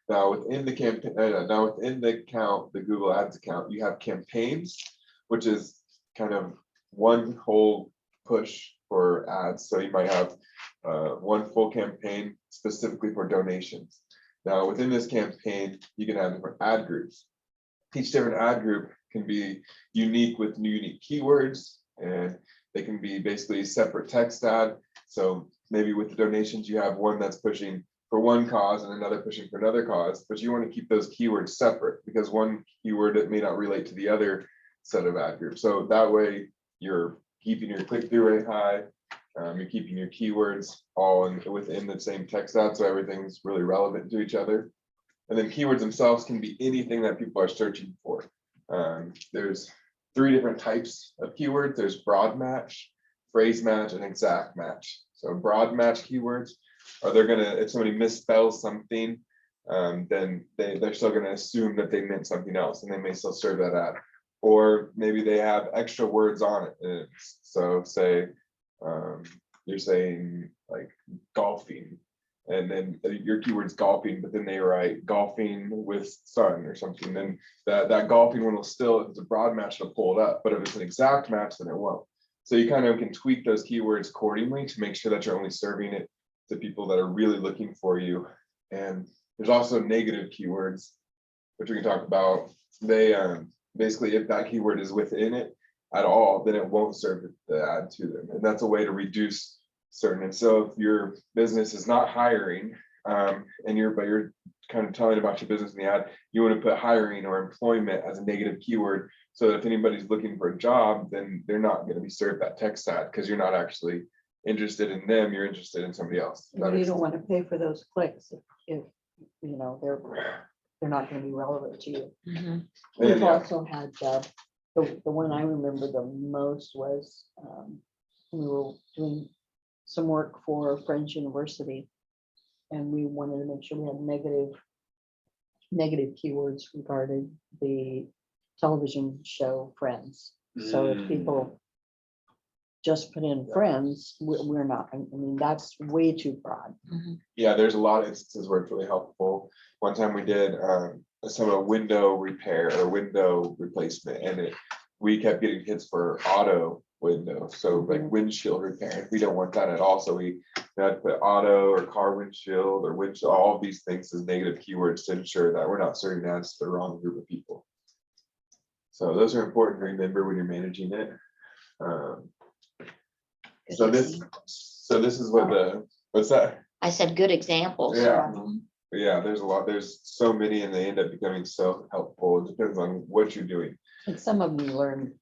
Now within the campaign, within the account, the Google Ads account, you have campaigns, which is kind of 1 whole push for ads. So you might have 1 full campaign specifically for donations. Now within this campaign, you can have different ad groups. Each different ad group can be unique with unique keywords, and they can be basically separate text ad. So maybe with the donations, you have one that's pushing for one cause and another pushing for another cause, but you want to keep those keywords separate because one keyword that may not relate to the other set of ad groups. So that way you're keeping your click-through rate high, you're keeping your keywords all within the same text ad, so everything's really relevant to each other. And then keywords themselves can be anything that people are searching for. There's 3 different types of keywords. There's broad match, phrase match, and exact match. So broad match keywords are if somebody misspells something, then they're still gonna assume that they meant something else and they may still serve that ad. Or maybe they have extra words on it. So say you're saying like golfing, and then your keyword's golfing, but then they write golfing with sun or something, then that golfing one will still, if it's a broad match, it'll pull it up, but if it's an exact match, then it won't. So you kind of can tweak those keywords accordingly to make sure that you're only serving it to people that are really looking for you. And there's also negative keywords, which we can talk about. They basically, if that keyword is within it at all, then it won't serve the ad to them, and that's a way to reduce certain. And so if your business is not hiring, and you're kind of telling about your business in the ad, you want to put hiring or employment as a negative keyword, so that if anybody's looking for a job, then they're not going to be served that text ad because you're not actually interested in them, you're interested in somebody else. You don't want to pay for those clicks if you know they're not going to be relevant to you. Mhm. We've also had the one I remember the most was we were doing some work for French University, and we wanted to make sure we had negative keywords regarding the television show Friends. So if people just put in Friends, we're not, I mean, that's way too broad. Yeah, there's a lot of instances where it's really helpful. One time we did some of a window repair or window replacement, and we kept getting hits for auto window, so like windshield repair. We don't want that at all. So we had to put auto or car windshield or windshield, all of these things as negative keywords to ensure that we're not serving ads to the wrong group of people. So those are important to remember when you're managing it. So this is what what's that? I said good examples. Yeah. Yeah, there's a lot, there's so many and they end up becoming so helpful. It depends on what you're doing. And some of them you learn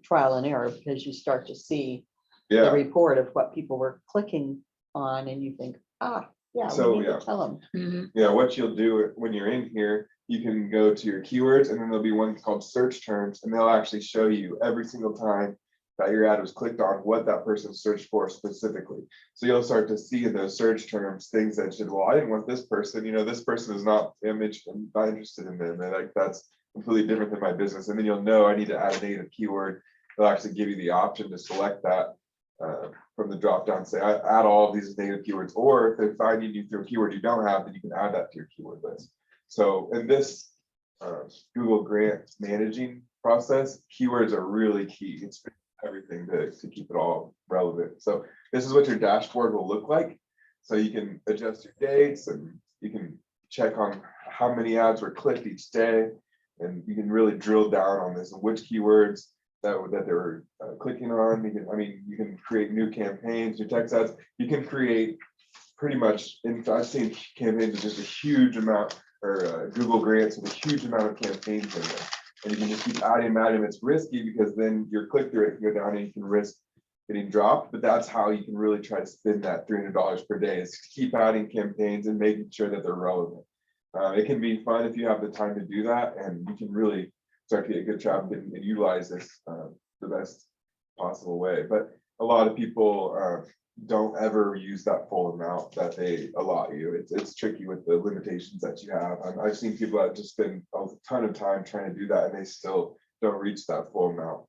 trial and error because you start to see the Yeah, report of what people were clicking on and you think, yeah, So, we need yeah. to tell them. Mhm. yeah, what you'll do when you're in here, you can go to your keywords and then there'll be one called search terms and they'll actually show you every single time that your ad was clicked on, what that person searched for specifically. So you'll start to see in those search terms, things that should, well, I didn't want this person, this person is not image, I'm not interested in them. And like, that's completely different than my business. And then you'll know I need to add a native keyword. They'll actually give you the option to select that from the drop down, say I add all of these native keywords, or if they're finding you through a keyword you don't have, then you can add that to your keyword list. So in this Google Grant managing process, keywords are really key. It's everything to keep it all relevant. So this is what your dashboard will look like. So you can adjust your dates and you can check on how many ads were clicked each day. And you can really drill down on this and which keywords that they were clicking on. You can create new campaigns, new text ads. You can create pretty much, I've seen campaigns with just a huge amount, or Google Grants with a huge amount of campaigns in there. And you can just keep adding. It's risky because then your click-through rate can go down and you can risk getting dropped, but that's how you can really try to spend that $300 per day, is keep adding campaigns and making sure that they're relevant. It can be fun if you have the time to do that, and you can really start to get good job and utilize this the best possible way. But a lot of people don't ever use that full amount that they allot you. It's tricky with the limitations that you have. I've seen people that just spend a ton of time trying to do that and they still don't reach that full amount.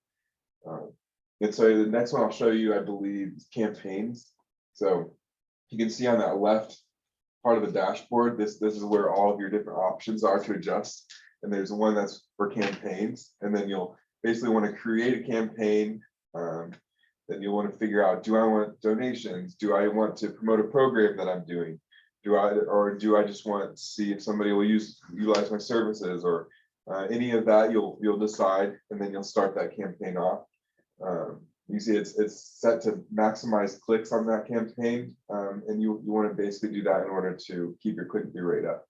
And so the next one I'll show you, I believe, is campaigns. So you can see on that left part of the dashboard, this is where all of your different options are to adjust. And there's one that's for campaigns. And then you'll basically want to create a campaign. Then you'll want to figure out, do I want donations? Do I want to promote a program that I'm doing? Do I just want to see if somebody will utilize my services, or any of that? You'll decide, and then you'll start that campaign off. You see it's set to maximize clicks on that campaign, and you want to basically do that in order to keep your click-through rate up.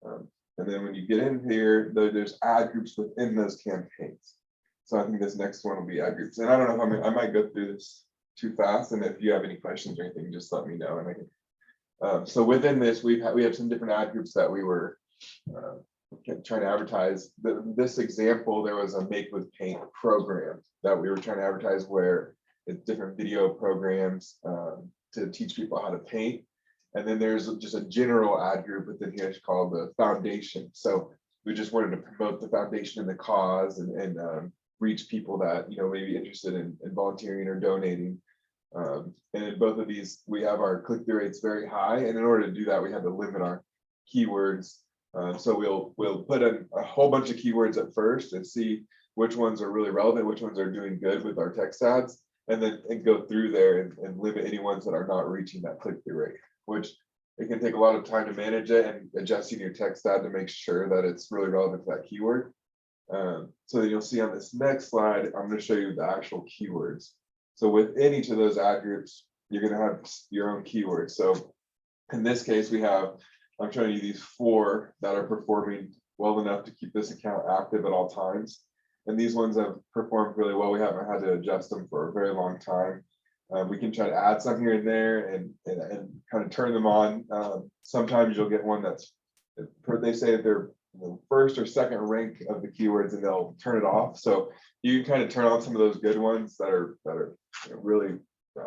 And then when you get in here, there's ad groups within those campaigns. So I think this next one will be ad groups. And I don't know if I might go through this too fast. And if you have any questions or anything, just let me know. And I can. So within this, we have some different ad groups that we were trying to advertise. This example, there was a Make with Paint program that we were trying to advertise, where it's different video programs to teach people how to paint. And then there's just a general ad group within here called the Foundation. So we just wanted to promote the foundation and the cause, and reach people that may be interested in volunteering or donating. And in both of these, we have our click-through rates very high, and in order to do that, we had to limit our keywords. So we'll put in a whole bunch of keywords at first and see which ones are really relevant, which ones are doing good with our text ads, and then go through there and limit any ones that are not reaching that click-through rate, which it can take a lot of time to manage it and adjusting your text ad to make sure that it's really relevant to that keyword. So you'll see on this next slide, I'm going to show you the actual keywords. So within each of those ad groups, you're going to have your own keywords. So in this case, I'm showing you these 4 that are performing well enough to keep this account active at all times. And these ones have performed really well. We haven't had to adjust them for a very long time. We can try to add some here and there and kind of turn them on. Sometimes you'll get one that's, they say they're first or second rank of the keywords, and they'll turn it off. So you can kind of turn on some of those good ones that are really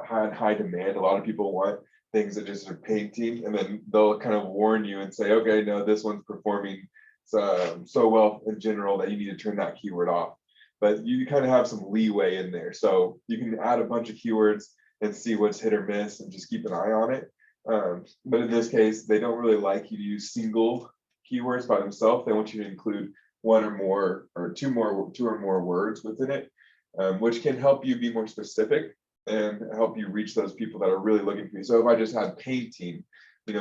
high demand. A lot of people want things that just are painting, and then they'll kind of warn you and say, okay, no, this one's performing so well in general that you need to turn that keyword off. But you kind of have some leeway in there, so you can add a bunch of keywords and see what's hit or miss and just keep an eye on it. But in this case, they don't really like you to use single keywords by themselves. They want you to include one or more, or two or more words within it, which can help you be more specific and help you reach those people that are really looking for you. So if I just had painting,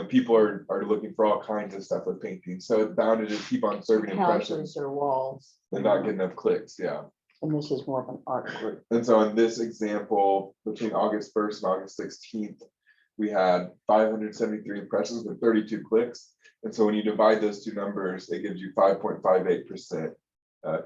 people are looking for all kinds of stuff with painting. So it's bound to just keep on serving impressions Houses or walls. and not get enough clicks. Yeah. And this is more of an art group. And so in this example, between August 1st and August 16th, we had 573 impressions with 32 clicks. And so when you divide those two numbers, it gives you 5.58%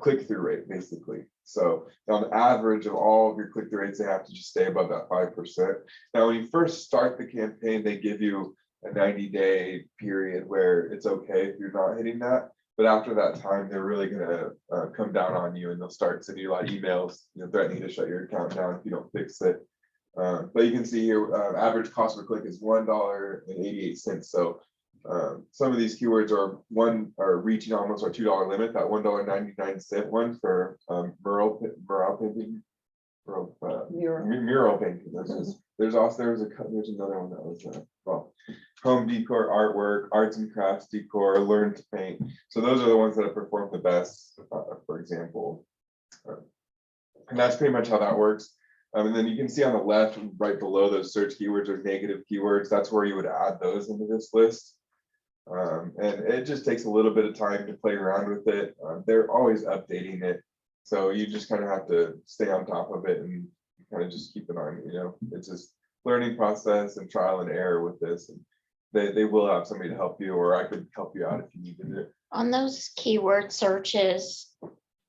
click-through rate, basically. So on the average of all of your click-through rates, they have to just stay above that 5%. Now, when you first start the campaign, they give you a 90-day period where it's okay if you're not hitting that. But after that time, they're really gonna come down on you, and they'll start sending you a lot of emails, threatening to shut your account down if you don't fix it. But you can see here, average cost per click is $1.88. So some of these keywords are reaching almost our $2 limit. That $1.99 one for mural painting, mural painting. There's another one that was home decor, artwork, arts and crafts decor, learn to paint. So those are the ones that have performed the best, for example. And that's pretty much how that works. And then you can see on the left, right below those search keywords or negative keywords, that's where you would add those into this list. And it just takes a little bit of time to play around with it. They're always updating it. So you just kind of have to stay on top of it and kind of just keep it on, it's just learning process and trial and error with this. And they will have somebody to help you, or I could help you out if you needed it. On those keyword searches,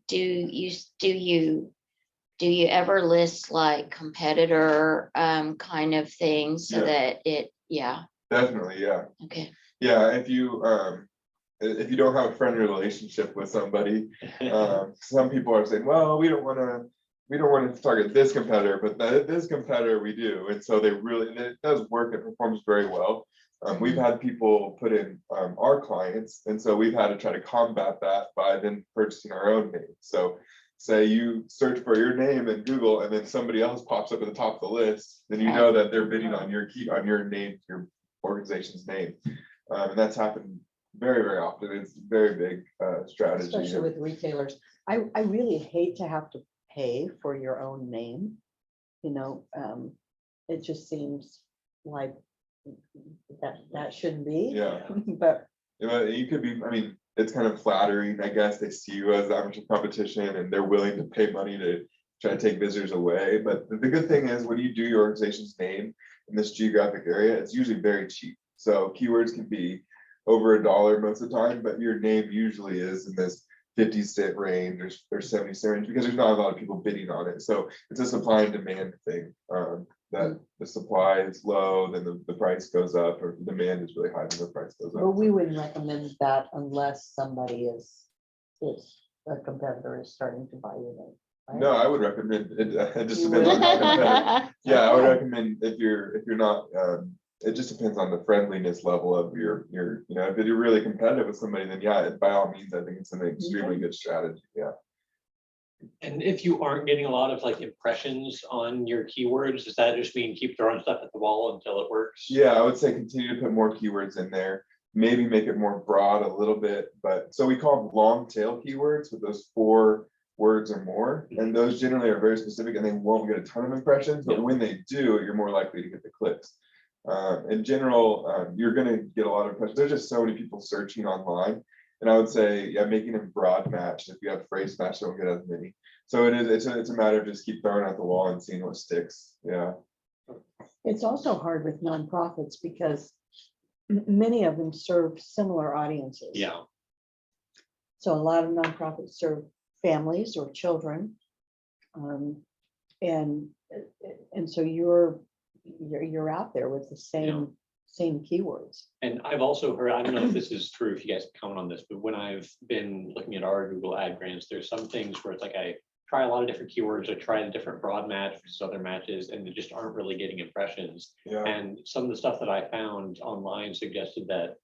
do you ever list like competitor kind of things so that it, Definitely, yeah. Okay. Yeah, if you don't have a friendly relationship with somebody, some people are saying, well, we don't want to target this competitor, but this competitor we do. And so it does work. It performs very well. We've had people put in our clients, and so we've had to try to combat that by then purchasing our own name. So say you search for your name in Google, and then somebody else pops up at the top of the list, then you know that they're bidding on your name, your organization's name. And that's happened very, very often. It's a very big strategy. Especially with retailers. I really hate to have to pay for your own name. It just seems like that shouldn't be. Yeah. But you could be, it's kind of flattering. I guess they see you as the amateur competition, and they're willing to pay money to try to take visitors away. But the good thing is, when you do your organization's name in this geographic area, it's usually very cheap. So keywords can be over $1 most of the time, but your name usually is in this 50-cent range or 70-cent range, because there's not a lot of people bidding on it. So it's a supply and demand thing. That the supply is low, then the price goes up, or the demand is really high, then the price goes up. But we wouldn't recommend that unless somebody is a competitor is starting to buy your name. Right? No, I would recommend it. It just You depends on would? the competitor. Yeah, I would recommend if you're not. It just depends on the friendliness level of your. If you're really competitive with somebody, then yeah, by all means, I think it's an extremely good strategy. Yeah. And if you aren't getting a lot of like impressions on your keywords, does that just mean keep throwing stuff at the wall until it works? Yeah, I would say continue to put more keywords in there. Maybe make it more broad a little bit, but so we call them long tail keywords with those 4 words or more, and those generally are very specific, and they won't get a ton of impressions, but when they do, you're more likely to get the clicks. In general, you're going to get a lot of impressions. There's just so many people searching online, and I would say, yeah, making them broad match. If you have phrase match, don't get as many. So it's a matter of just keep throwing at the wall and seeing what sticks. Yeah. It's also hard with nonprofits because many of them serve similar audiences. Yeah. So a lot of nonprofits serve families or children. And so you're out there with the same keywords. And I've also heard, I don't know if this is true, if you guys can comment on this, but when I've been looking at our Google ad grants, there's some things where it's like I try a lot of different keywords, I try a different broad match versus other matches, and they just aren't really getting impressions. Yeah. And some of the stuff that I found online suggested that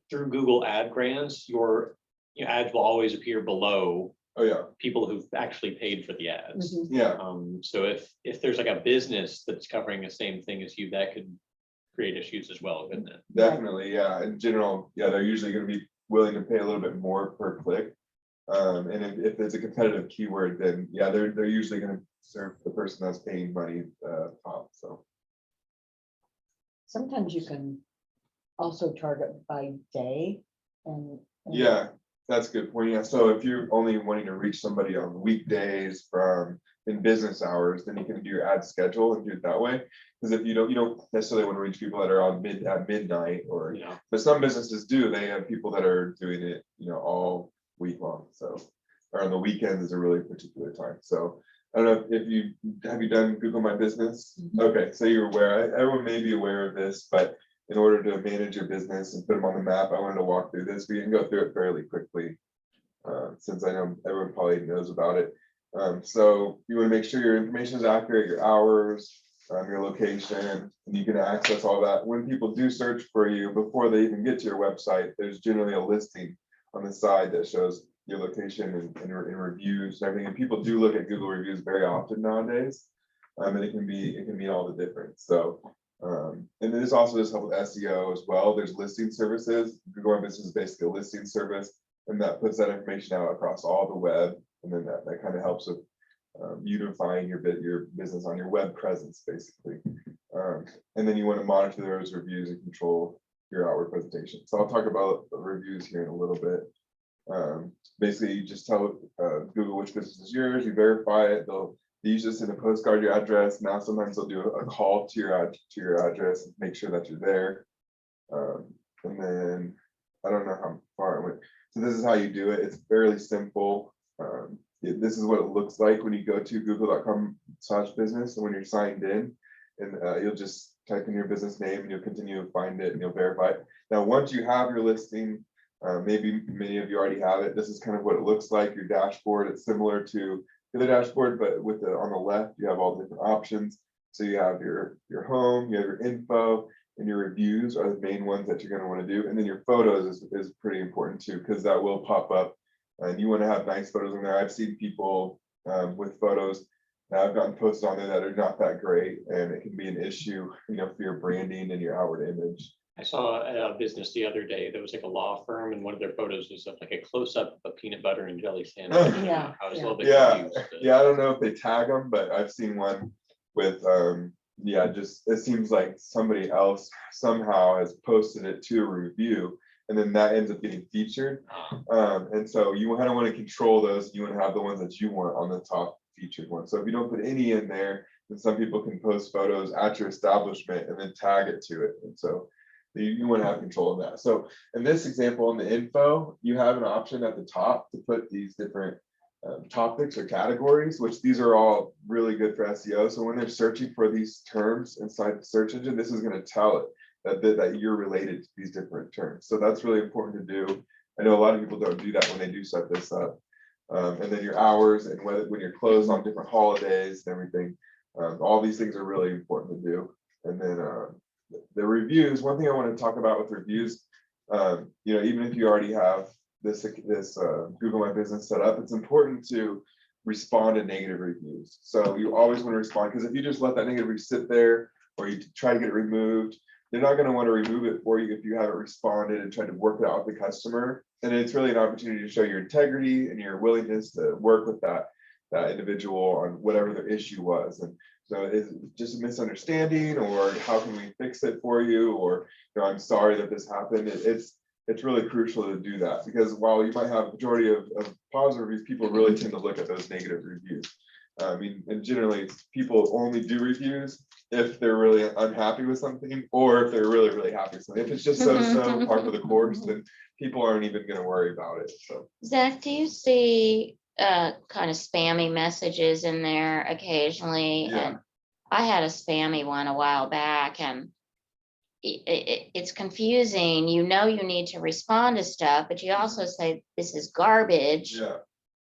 through Google ad grants, your ads will always appear below Oh yeah. people who've actually paid for the ads. Mhm. Yeah. So if there's like a business that's covering the same thing as you, that could create issues as well, couldn't it? Definitely. Yeah. In general, yeah, they're usually going to be willing to pay a little bit more per click. And if it's a competitive keyword, then yeah, they're usually gonna serve the person that's paying money top, so. Sometimes you can also target by day and. Yeah, that's a good point. Yeah, so if you're only wanting to reach somebody on weekdays from in business hours, then you can do your ad schedule and do it that way. Because if you don't necessarily want to reach people that are on at midnight or, You know, but some businesses do. They have people that are doing it, all week long. So, or on the weekends is a really particular time. So I don't know if you have you done Google My Business? Okay, so you're aware. Everyone may be aware of this, but in order to manage your business and put them on the map, I wanted to walk through this. We can go through it fairly quickly, since I know everyone probably knows about it. So you want to make sure your information is accurate, your hours, your location, and you can access all that. When people do search for you before they even get to your website, there's generally a listing on the side that shows your location and reviews and everything. And people do look at Google reviews very often nowadays. And it can mean all the difference. So, and then this also does help with SEO as well. There's listing services. Google My Business is basically a listing service, and that puts that information out across all the web. And then that kind of helps with unifying your business on your web presence, basically. And then you want to monitor those reviews and control your outward presentation. So I'll talk about the reviews here in a little bit. Basically, you just tell Google which business is yours. You verify it. They use this in a postcard, your address. Now sometimes they'll do a call to your address and make sure that you're there. And then I don't know how far I went. So this is how you do it. It's fairly simple. This is what it looks like when you go to google.com/business and when you're signed in, and you'll just type in your business name and you'll continue to find it and you'll verify it. Now, once you have your listing, maybe many of you already have it. This is kind of what it looks like, your dashboard. It's similar to the dashboard, but with on the left, you have all the different options. So you have your home, you have your info, and your reviews are the main ones that you're going to want to do. And then your photos is pretty important too, because that will pop up. And you want to have nice photos in there. I've seen people with photos that I've gotten posted on there that are not that great, and it can be an issue, for your branding and your outward image. I saw a business the other day. There was like a law firm, and one of their photos was of like a close up of a peanut butter and jelly sandwich. Yeah, I was a little bit Yeah, confused. But yeah. I don't know if they tag them, but I've seen one with just it seems like somebody else somehow has posted it to a review, and then that ends up getting featured. And so you kind of want to control those. You want to have the ones that you want on the top featured one. So if you don't put any in there, then some people can post photos at your establishment and then tag it to it. And so you want to have control of that. So in this example, in the info, you have an option at the top to put these different topics or categories, which these are all really good for SEO. So when they're searching for these terms inside the search engine, this is going to tell it that you're related to these different terms. So that's really important to do. I know a lot of people don't do that when they do set this up. And then your hours and when you're closed on different holidays and everything, all these things are really important to do. And then the reviews, one thing I want to talk about with reviews, even if you already have this Google My Business set up, it's important to respond to negative reviews. So you always want to respond, because if you just let that negative review sit there or you try to get it removed, they're not going to want to remove it for you if you haven't responded and tried to work it out with the customer. And it's really an opportunity to show your integrity and your willingness to work with that individual on whatever their issue was. And so is it just a misunderstanding, or how can we fix it for you? Or, I'm sorry that this happened. It's really crucial to do that, because while you might have a majority of positive reviews, people really tend to look at those negative reviews. And generally people only do reviews if they're really unhappy with something, or if they're really, really happy with something. If it's just so par for the course, then people aren't even going to worry about it. So Zach, do you see kind of spammy messages in there occasionally? Yeah. And I had a spammy one a while back, and it's confusing. You need to respond to stuff, but you also say this is garbage. yeah.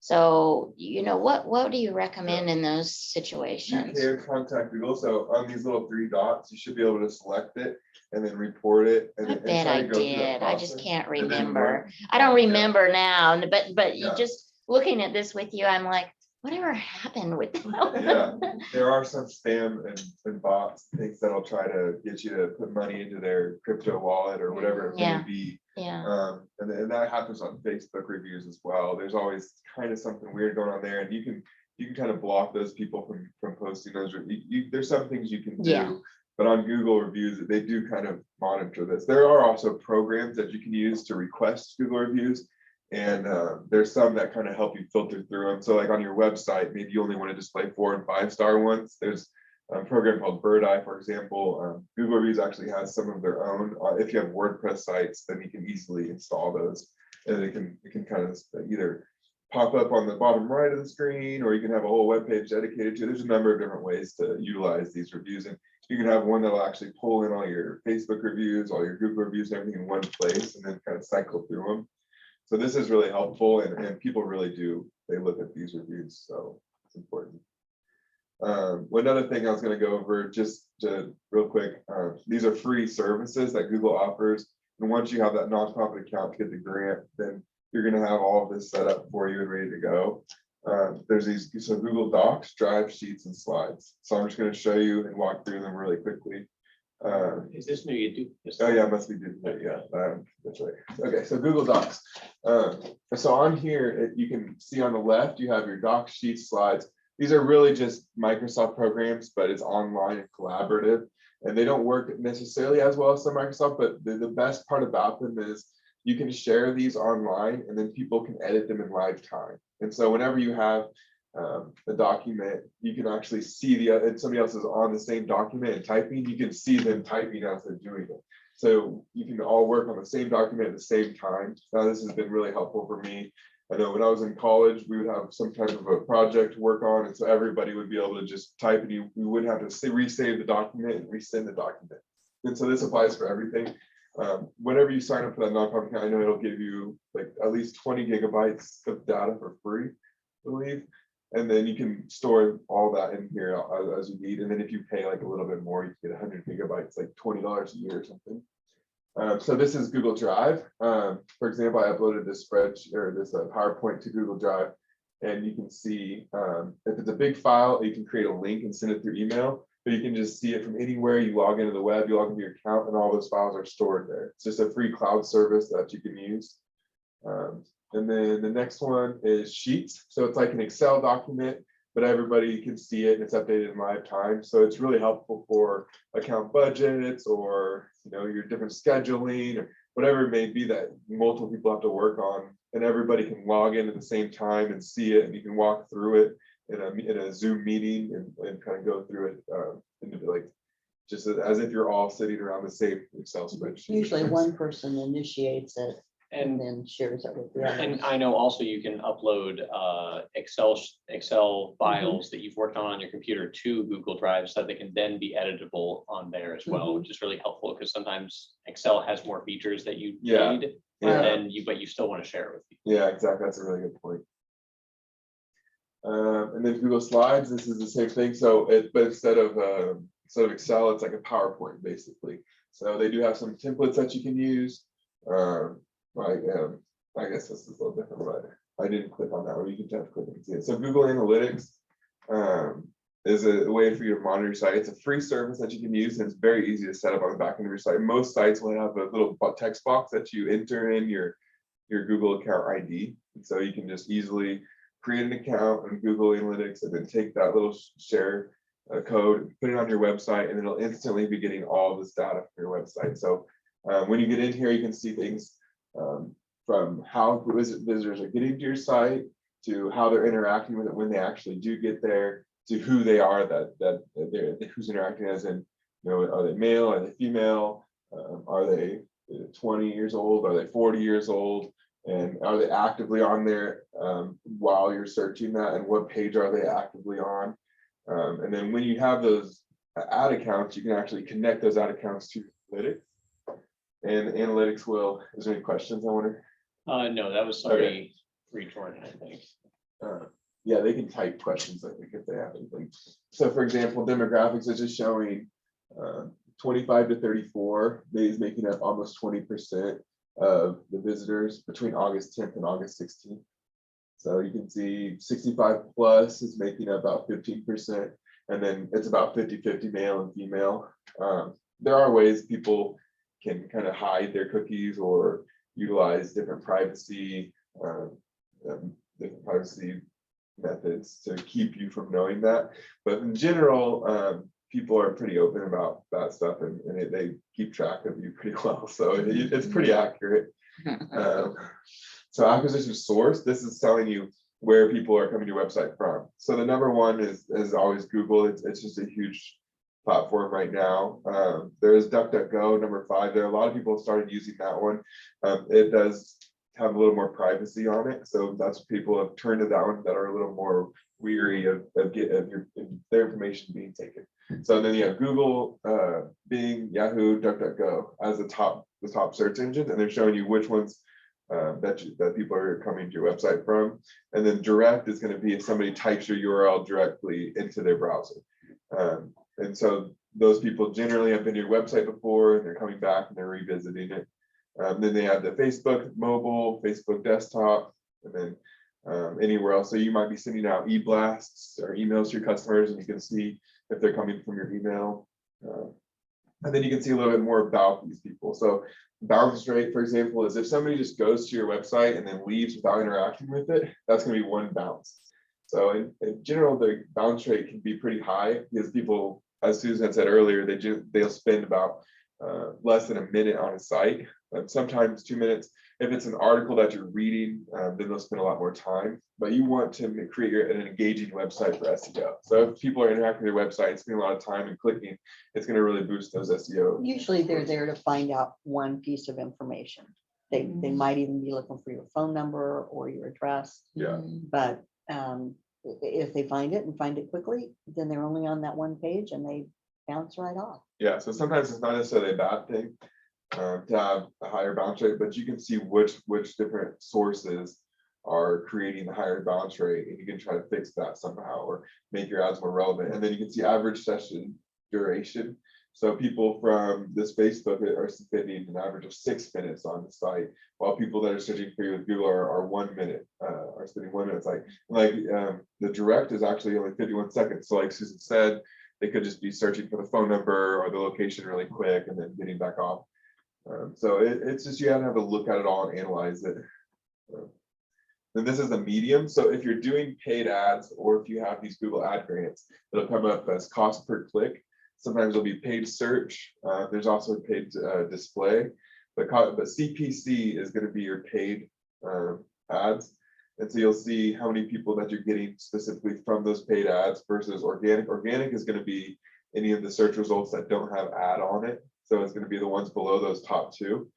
So, what do you recommend in those You situations? can contact Google. So on these little 3 dots, you should be able to select it and then report it. And I and bet try I to go through that did. I just process. can't It didn't remember. work. I don't Yeah. remember now, but you Yeah. just looking at this with you, I'm like, whatever happened with that? Yeah. There are some spam and bots, things that'll try to get you to put money into their crypto wallet or whatever it Yeah. may be. Yeah, And that happens on Facebook reviews as well. There's always kind of something weird going on there, and you can kind of block those people from posting those. There's some things you can do, Yeah. but on Google reviews, they do kind of monitor this. There are also programs that you can use to request Google reviews, and there's some that kind of help you filter through them. So like on your website, maybe you only want to display 4 and 5-star ones. There's a program called Birdeye, for example. Google Reviews actually has some of their own. If you have WordPress sites, then you can easily install those, and it can kind of either pop up on the bottom right of the screen, or you can have a whole web page dedicated to it. There's a number of different ways to utilize these reviews, and you can have one that'll actually pull in all your Facebook reviews, all your Google reviews, everything in one place, and then kind of cycle through them. So this is really helpful, and people really do. They look at these reviews, so it's important. One other thing I was going to go over just real quick, these are free services that Google offers. And once you have that nonprofit account to get the grant, then you're going to have all of this set up for you and ready to go. There's these, so Google Docs, Drive, Sheets, and Slides. So I'm just going to show you and walk through them really quickly. Is this new? You do this? Oh yeah, must be good. Yeah, that's right. Okay, so Google Docs. So on here, you can see on the left, you have your Docs, Sheets, Slides. These are really just Microsoft programs, but it's online and collaborative, and they don't work necessarily as well as some Microsoft, but the best part about them is you can share these online, and then people can edit them in live time. And so whenever you have a document, you can actually see and somebody else is on the same document and typing, you can see them typing as they're doing it. So you can all work on the same document at the same time. Now, this has been really helpful for me. I know when I was in college, we would have some type of a project to work on, and so everybody would be able to just type, and we wouldn't have to resave the document and resend the document. And so this applies for everything. Whenever you sign up for that nonprofit account, I know it'll give you like at least 20 gigabytes of data for free, I believe. And then you can store all that in here as you need. And then if you pay like a little bit more, you can get 100 gigabytes, like $20 a year or something. So this is Google Drive. For example, I uploaded this spreadsheet or this PowerPoint to Google Drive, and you can see if it's a big file, you can create a link and send it through email, but you can just see it from anywhere. You log into the web, you log into your account, and all those files are stored there. It's just a free cloud service that you can use. And then the next one is Sheets. So it's like an Excel document, but everybody can see it and it's updated in live time. So it's really helpful for account budgets or your different scheduling or whatever it may be that multiple people have to work on, and everybody can log in at the same time and see it, and you can walk through it in a Zoom meeting and kind of go through it like just as if you're all sitting around the same Excel spreadsheet. Usually one person initiates it and And then shares it with the And others. I know also you can upload Excel files that you've worked on your computer to Google Drive so that they can then be editable on there as well, which is really helpful because sometimes Excel has more features that you Yeah. need, Yeah. and but you still want to share it with people. Yeah, exactly. That's a really good point. And then Google Slides, this is the same thing. So but instead of Excel, it's like a PowerPoint basically. So they do have some templates that you can use. I guess this is a little different, but I didn't click on that one. You can just click and see it. So Google Analytics is a way for you to monitor your site. It's a free service that you can use, and it's very easy to set up on the back end of your site. Most sites will have a little text box that you enter in your Google account ID, and so you can just easily create an account on Google Analytics and then take that little share code, put it on your website, and it'll instantly be getting all this data from your website. So when you get in here, you can see things from how visitors are getting to your site to how they're interacting with it when they actually do get there, to who they are who's interacting, as in, are they male, are they female, are they 20 years old, are they 40 years old, and are they actively on there while you're searching that, and what page are they actively on. And then when you have those ad accounts, you can actually connect those ad accounts to analytics. And analytics is there any questions, I wonder? No, that was somebody retort, I think. Yeah, they can type questions, I think, if they have anything. So for example, demographics is just showing 25 to 34 is making up almost 20% of the visitors between August 10th and August 16th. So you can see 65 plus is making up about 15%, and then it's about 50-50 male and female. There are ways people can kind of hide their cookies or utilize different privacy, different privacy methods to keep you from knowing that. But in general, people are pretty open about that stuff, and they keep track of you pretty well. So it's pretty accurate. So acquisition source, this is telling you where people are coming to your website from. So the number one is always Google. It's just a huge platform right now. There's DuckDuckGo, number 5. There are a lot of people have started using that one. It does have a little more privacy on it, so that's people have turned to that one that are a little more weary of their information being taken. So then you have Google, Bing, Yahoo, DuckDuckGo as the top search engines, and they're showing you which ones that people are coming to your website from. And then direct is going to be if somebody types your URL directly into their browser. And so those people generally have been to your website before, and they're coming back and they're revisiting it. Then they have the Facebook mobile, Facebook desktop, and then anywhere else. So you might be sending out e-blasts or emails to your customers, and you can see if they're coming from your email. And then you can see a little bit more about these people. So bounce rate, for example, is if somebody just goes to your website and then leaves without interacting with it, that's going to be 1 bounce. So in general, the bounce rate can be pretty high because people, as Susan had said earlier, they'll spend about less than a minute on a site, sometimes 2 minutes. If it's an article that you're reading, then they'll spend a lot more time. But you want to create an engaging website for SEO. So if people are interacting with your website, spending a lot of time and clicking, it's going to really boost those SEO. Usually they're there to find out one piece of information. They might even be looking for your phone number or your address. Yeah. But if they find it and find it quickly, then they're only on that one page and they bounce right off. Yeah, so sometimes it's not necessarily a bad thing to have a higher bounce rate, but you can see which different sources are creating the higher bounce rate, and you can try to fix that somehow or make your ads more relevant. And then you can see average session duration. So people from this Facebook are spending an average of 6 minutes on the site, while people that are searching for you with Google are 1 minute, are spending 1 minute. Like the direct is actually only 51 seconds. So like Susan said, they could just be searching for the phone number or the location really quick and then getting back off. So it's just, you have to have a look at it all and analyze it. Then this is the medium. So if you're doing paid ads, or if you have these Google ad grants, it'll come up as cost per click. Sometimes it'll be paid search. There's also paid display, but CPC is going to be your paid ads. And so you'll see how many people that you're getting specifically from those paid ads versus organic. Organic is going to be any of the search results that don't have ad on it. So it's going to be the ones below those top 2.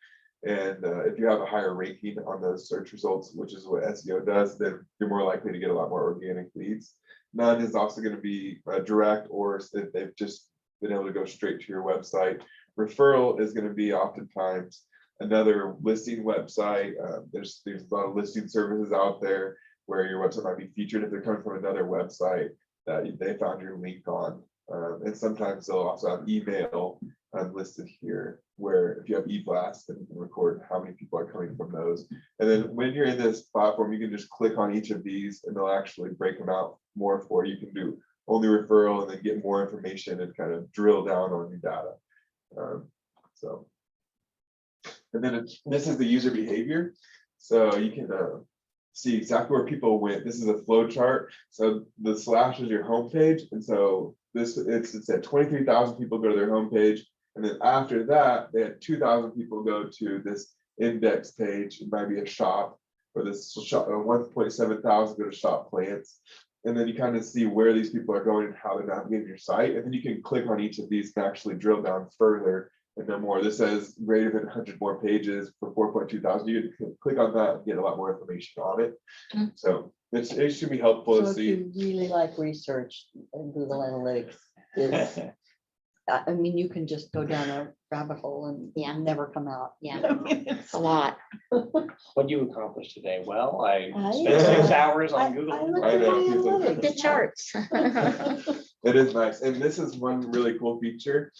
And if you have a higher ranking on those search results, which is what SEO does, then you're more likely to get a lot more organic leads. None is also going to be direct, or if they've just been able to go straight to your website. Referral is going to be oftentimes another listing website. There's a lot of listing services out there where your website might be featured if they're coming from another website that they found your link on. And sometimes they'll also have email listed here, where if you have e-blast, then you can record how many people are coming from those. And then when you're in this platform, you can just click on each of these and they'll actually break them out more for you. You can do only referral and then get more information and kind of drill down on your data. And then this is the user behavior. So you can see exactly where people went. This is a flow chart. So the slash is your homepage. And so it's at 23,000 people go to their homepage. And then after that, they had 2,000 people go to this index page. It might be a shop, or this shop, 1.7 thousand go to shop plants. And then you kind of see where these people are going and how they're navigating your site. And then you can click on each of these and actually drill down further and know more. This says greater than 100 more pages for 4.2 thousand. You can click on that and get a lot more information on it. So it should be helpful to So if see. you really like research, Google Analytics is, I mean, you can just go down a rabbit hole and never come out. Yeah. I mean, It's a lot. What you accomplished today? Well, I spent Yeah. 6 hours I on Google. looked I at know, the people- analytics. The charts. It is nice. And this is one really cool feature.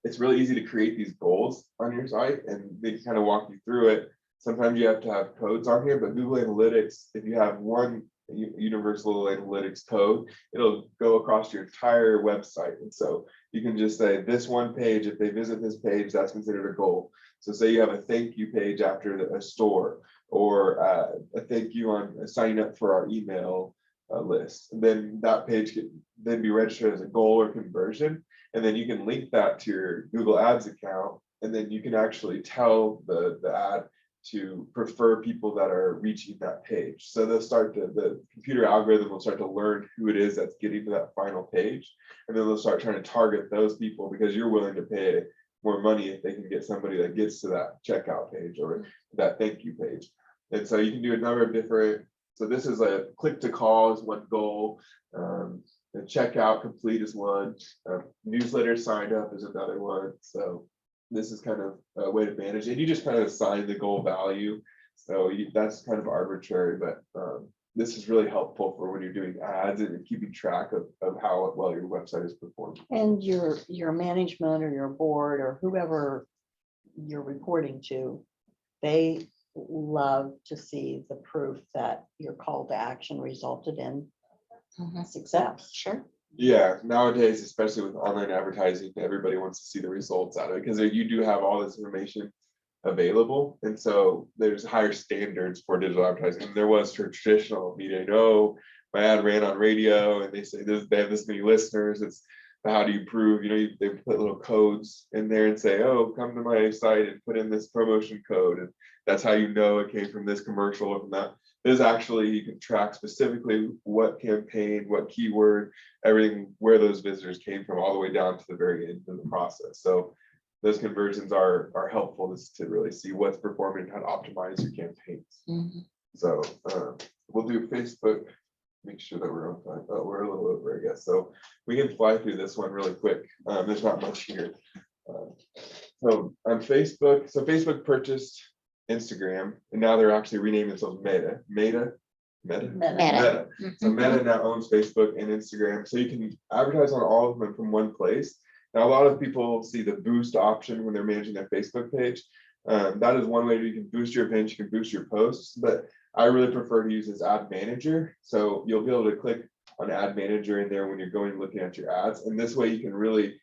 It's really easy to create these goals on your site, and they kind of walk you through it. Sometimes you have to have codes on here, but Google Analytics, if you have one universal analytics code, it'll go across your entire website. And so you can just say this one page, if they visit this page, that's considered a goal. So say you have a thank you page after a store, or a thank you on signing up for our email list. And then that page can then be registered as a goal or conversion. And then you can link that to your Google Ads account. And then you can actually tell the ad to prefer people that are reaching that page. So they'll start to, the computer algorithm will start to learn who it is that's getting to that final page. And then they'll start trying to target those people because you're willing to pay more money if they can get somebody that gets to that checkout page or that thank you page. And so you can do a number of different, so this is a click to call is one goal. The checkout complete is one, newsletter signed up is another one. So this is kind of a way to manage it. You just kind of assign the goal value. So that's kind of arbitrary, but this is really helpful for when you're doing ads and keeping track of how well your website is performing. And your management or your board or whoever you're reporting to, they love to see the proof that your call to action resulted in success. Sure. Yeah, nowadays, especially with online advertising, everybody wants to see the results out of it because you do have all this information available. And so there's higher standards for digital advertising than there was for traditional media. My ad ran on radio and they say they have this many listeners. It's how do you prove, they put little codes in there and say, oh, come to my site and put in this promotion code. And that's how you know it came from this commercial or from that. There's actually, you can track specifically what campaign, what keyword, everything, where those visitors came from, all the way down to the very end of the process. So those conversions are helpful to really see what's performing and how to optimize your campaigns. So we'll do Facebook, make sure that we're on time. Oh, we're a little over, I guess. So we can fly through this one really quick. There's not much here. So on Facebook, Facebook purchased Instagram, and now they're actually renaming themselves Meta. Meta. So Meta now owns Facebook and Instagram. So you can advertise on all of them from one place. Now, a lot of people see the boost option when they're managing their Facebook page. That is one way you can boost your page, you can boost your posts, but I really prefer to use this ad manager. So you'll be able to click on ad manager in there when you're going looking at your ads. And this way you can really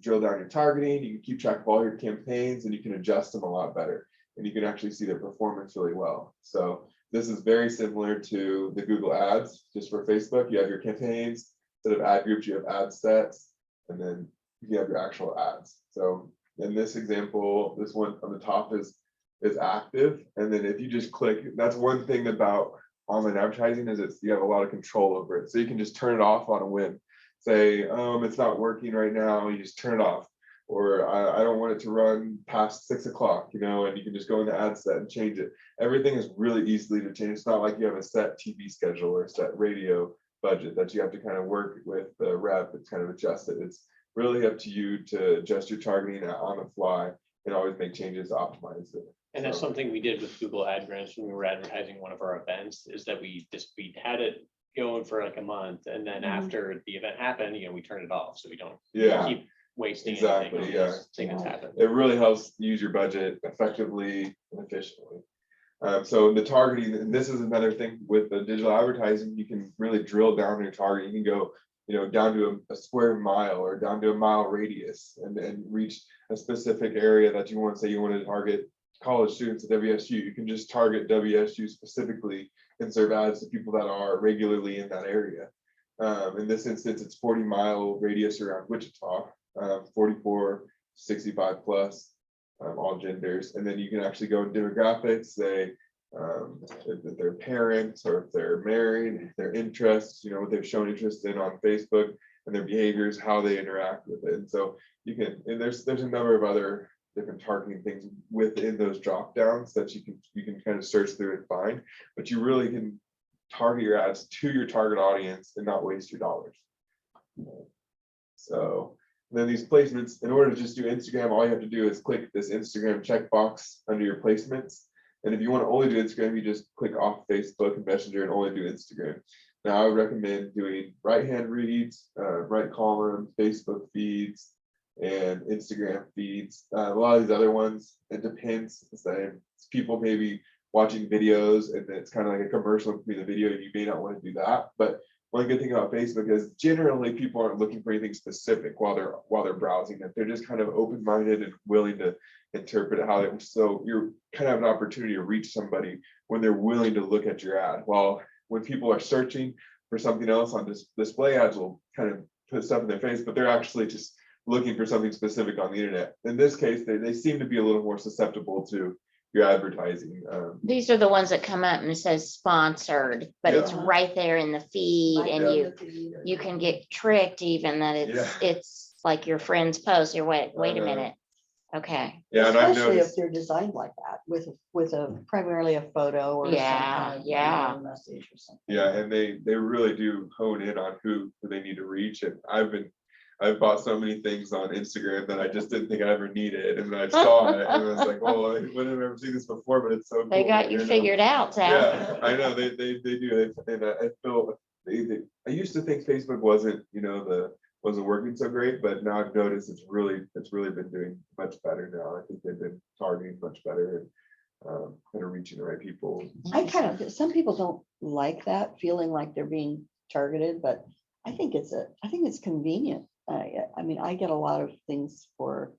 drill down your targeting, you can keep track of all your campaigns, and you can adjust them a lot better. And you can actually see their performance really well. So this is very similar to the Google Ads, just for Facebook. You have your campaigns, instead of ad groups, you have ad sets, and then you have your actual ads. So in this example, this one on the top is active. And then if you just click, that's one thing about online advertising is you have a lot of control over it. So you can just turn it off on a whim. Say, it's not working right now, you just turn it off. Or I don't want it to run past 6 o'clock, and you can just go in the ad set and change it. Everything is really easily to change. It's not like you have a set TV schedule or a set radio budget that you have to kind of work with the rep and kind of adjust it. It's really up to you to adjust your targeting on the fly and always make changes to optimize it. And that's something we did with Google Ad Grants when we were advertising one of our events, is that we had it going for like a month, and then after the event happened, we turned it off so we don't keep wasting Exactly, anything on this thing that's happened. It really helps use your budget effectively and efficiently. So the targeting, and this is another thing with the digital advertising, you can really drill down on your target. You can go, down to a square mile or down to a mile radius and reach a specific area that you want to say you want to target college students at WSU. You can just target WSU specifically and serve ads to people that are regularly in that area. In this instance, it's 40-mile radius around Wichita, 44, 65 plus, all genders. And then you can actually go in demographics, say if they're parents or if they're married, their interests, what they've shown interest in on Facebook, and their behaviors, how they interact with it. And so you can, and there's a number of other different targeting things within those drop downs that you can kind of search through and find, but you really can target your ads to your target audience and not waste your dollars. So then these placements, in order to just do Instagram, all you have to do is click this Instagram checkbox under your placements. And if you want to only do Instagram, you just click off Facebook and Messenger and only do Instagram. Now I would recommend doing right-hand reads, right column, Facebook feeds, and Instagram feeds. A lot of these other ones, it depends. People maybe watching videos and it's kind of like a commercial between the video, and you may not want to do that. But one good thing about Facebook is generally people aren't looking for anything specific while they're browsing it. They're just kind of open-minded and willing to interpret it how they, so you're kind of an opportunity to reach somebody when they're willing to look at your ad. While when people are searching for something else on display ads will kind of put stuff in their face, but they're actually just looking for something specific on the internet. In this case, they seem to be a little more susceptible to your advertising. These are the ones that come up and it says sponsored, but it's Yeah. right there in the feed, Right and there in you the feed or- you can get tricked even that it's like your friend's post. You're wait a know. minute. Okay. Yeah, and I've Especially if noticed, they're designed like that with a primarily a photo or some Yeah, kind of yeah. email message or something. yeah, and they really do hone in on who they need to reach. And I've bought so many things on Instagram that I just didn't think I ever needed, and then I saw it and I was like, oh, I wouldn't have ever seen this before, but it's so cool. They got you know? figured out, Sal. Yeah, I know they do. And I feel I used to think Facebook wasn't working so great, but now I've noticed it's really been doing much better now. I think they've been targeting much better and kind of reaching the right people. Some people don't like that, feeling like they're being targeted, but I think it's convenient. I mean, I get a lot of things for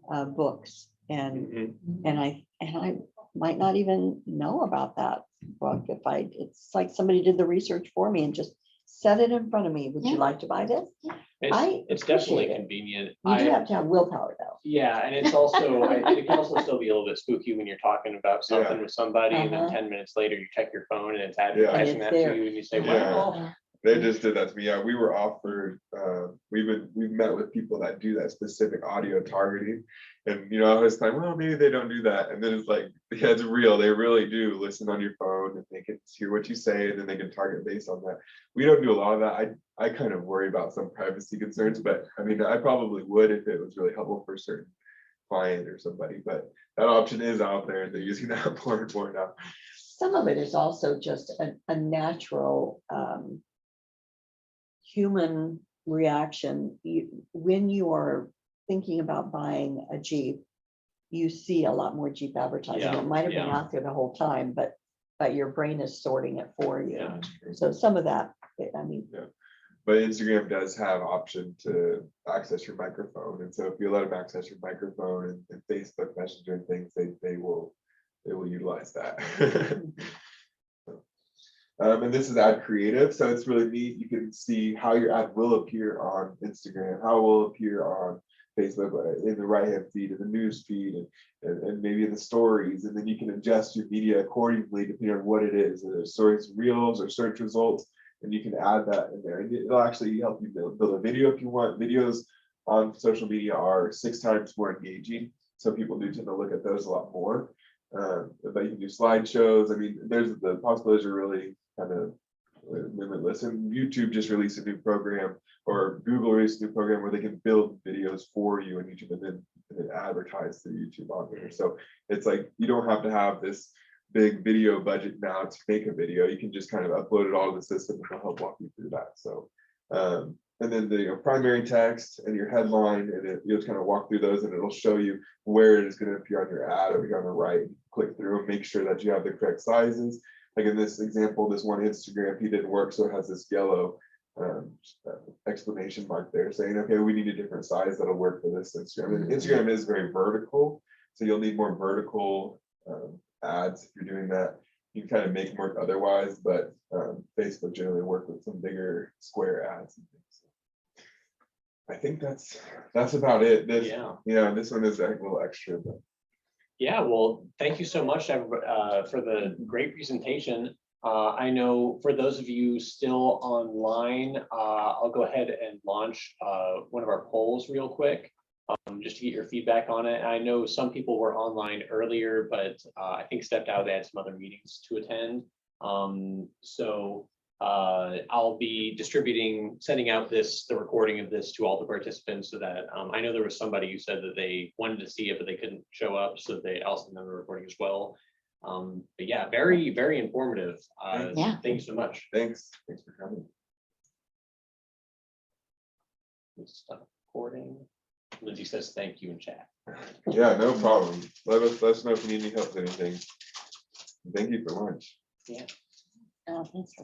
books and I might not even know about that book if it's like somebody did the research for me and just set it in front of me. Would you Yeah. like to buy this? I It's definitely appreciate it. convenient. You do have to have willpower though. Yeah, and it's also, it can also still be a little bit spooky when you're talking about something with somebody and then Uh-huh. 10 minutes later you check your phone and it's advertising it's that to there. you and you say, Yeah. well, They just did that to me. Yeah, we were offered, we've met with people that do that specific audio targeting. And I was like, well, maybe they don't do that. And then it's like, yeah, it's real. They really do listen on your phone and they can hear what you say and then they can target based on that. We don't do a lot of that. I kind of worry about some privacy concerns, but I mean, I probably would if it was really helpful for a certain client or somebody, but that option is out there and they're using that more and more now. Some of it is also just a natural human reaction. When you are thinking about buying a Jeep, you see a lot more Jeep advertising. Yeah, It might have been yeah. out there the whole time, but your brain is sorting it for you. Yeah. So some of that, I mean, But Instagram does have option to access your microphone. And so if you let them access your microphone and Facebook Messenger and things, they will utilize that. And this is ad creative, so it's really neat. You can see how your ad will appear on Instagram, how it will appear on Facebook, in the right hand feed, in the news feed, and maybe in the stories. And then you can adjust your media accordingly depending on what it is, whether it's stories, reels, or search results. And you can add that in there. And it'll actually help you build a video if you want. Videos on social media are 6 times more engaging, so people do tend to look at those a lot more. But you can do slideshows. I mean, there's the possibilities are really kind of limitless. And YouTube just released a new program, or Google released a new program where they can build videos for you on YouTube and then advertise through YouTube on there. So it's like you don't have to have this big video budget now to make a video. You can just kind of upload it all to the system and it'll help walk you through that. So and then the primary text and your headline, and you'll just kind of walk through those and it'll show you where it is going to appear on your ad over here on the right. Click through and make sure that you have the correct sizes. Like in this example, this one Instagram feed didn't work, so it has this yellow exclamation mark there saying, okay, we need a different size that'll work for this Instagram. And Instagram is very vertical, so you'll need more vertical ads if you're doing that. You can kind of make them work otherwise, but Facebook generally work with some bigger square ads and things. I think that's about it. This one is a little extra, but yeah, well, thank you so much for the great presentation. I know for those of you still online, I'll go ahead and launch one of our polls real quick, just to get your feedback on it. I know some people were online earlier, but I think stepped out. They had some other meetings to attend. So I'll be sending out the recording of this to all the participants so that I know there was somebody who said that they wanted to see it, but they couldn't show up. So I'll send them the recording as well. But yeah, very, very informative. Yeah. Thank you so much. thanks for coming. Let's stop recording. Lindsay says thank you in chat. Yeah, no problem. Let us know if you need any help with anything. Thank you for lunch. Oh, thanks for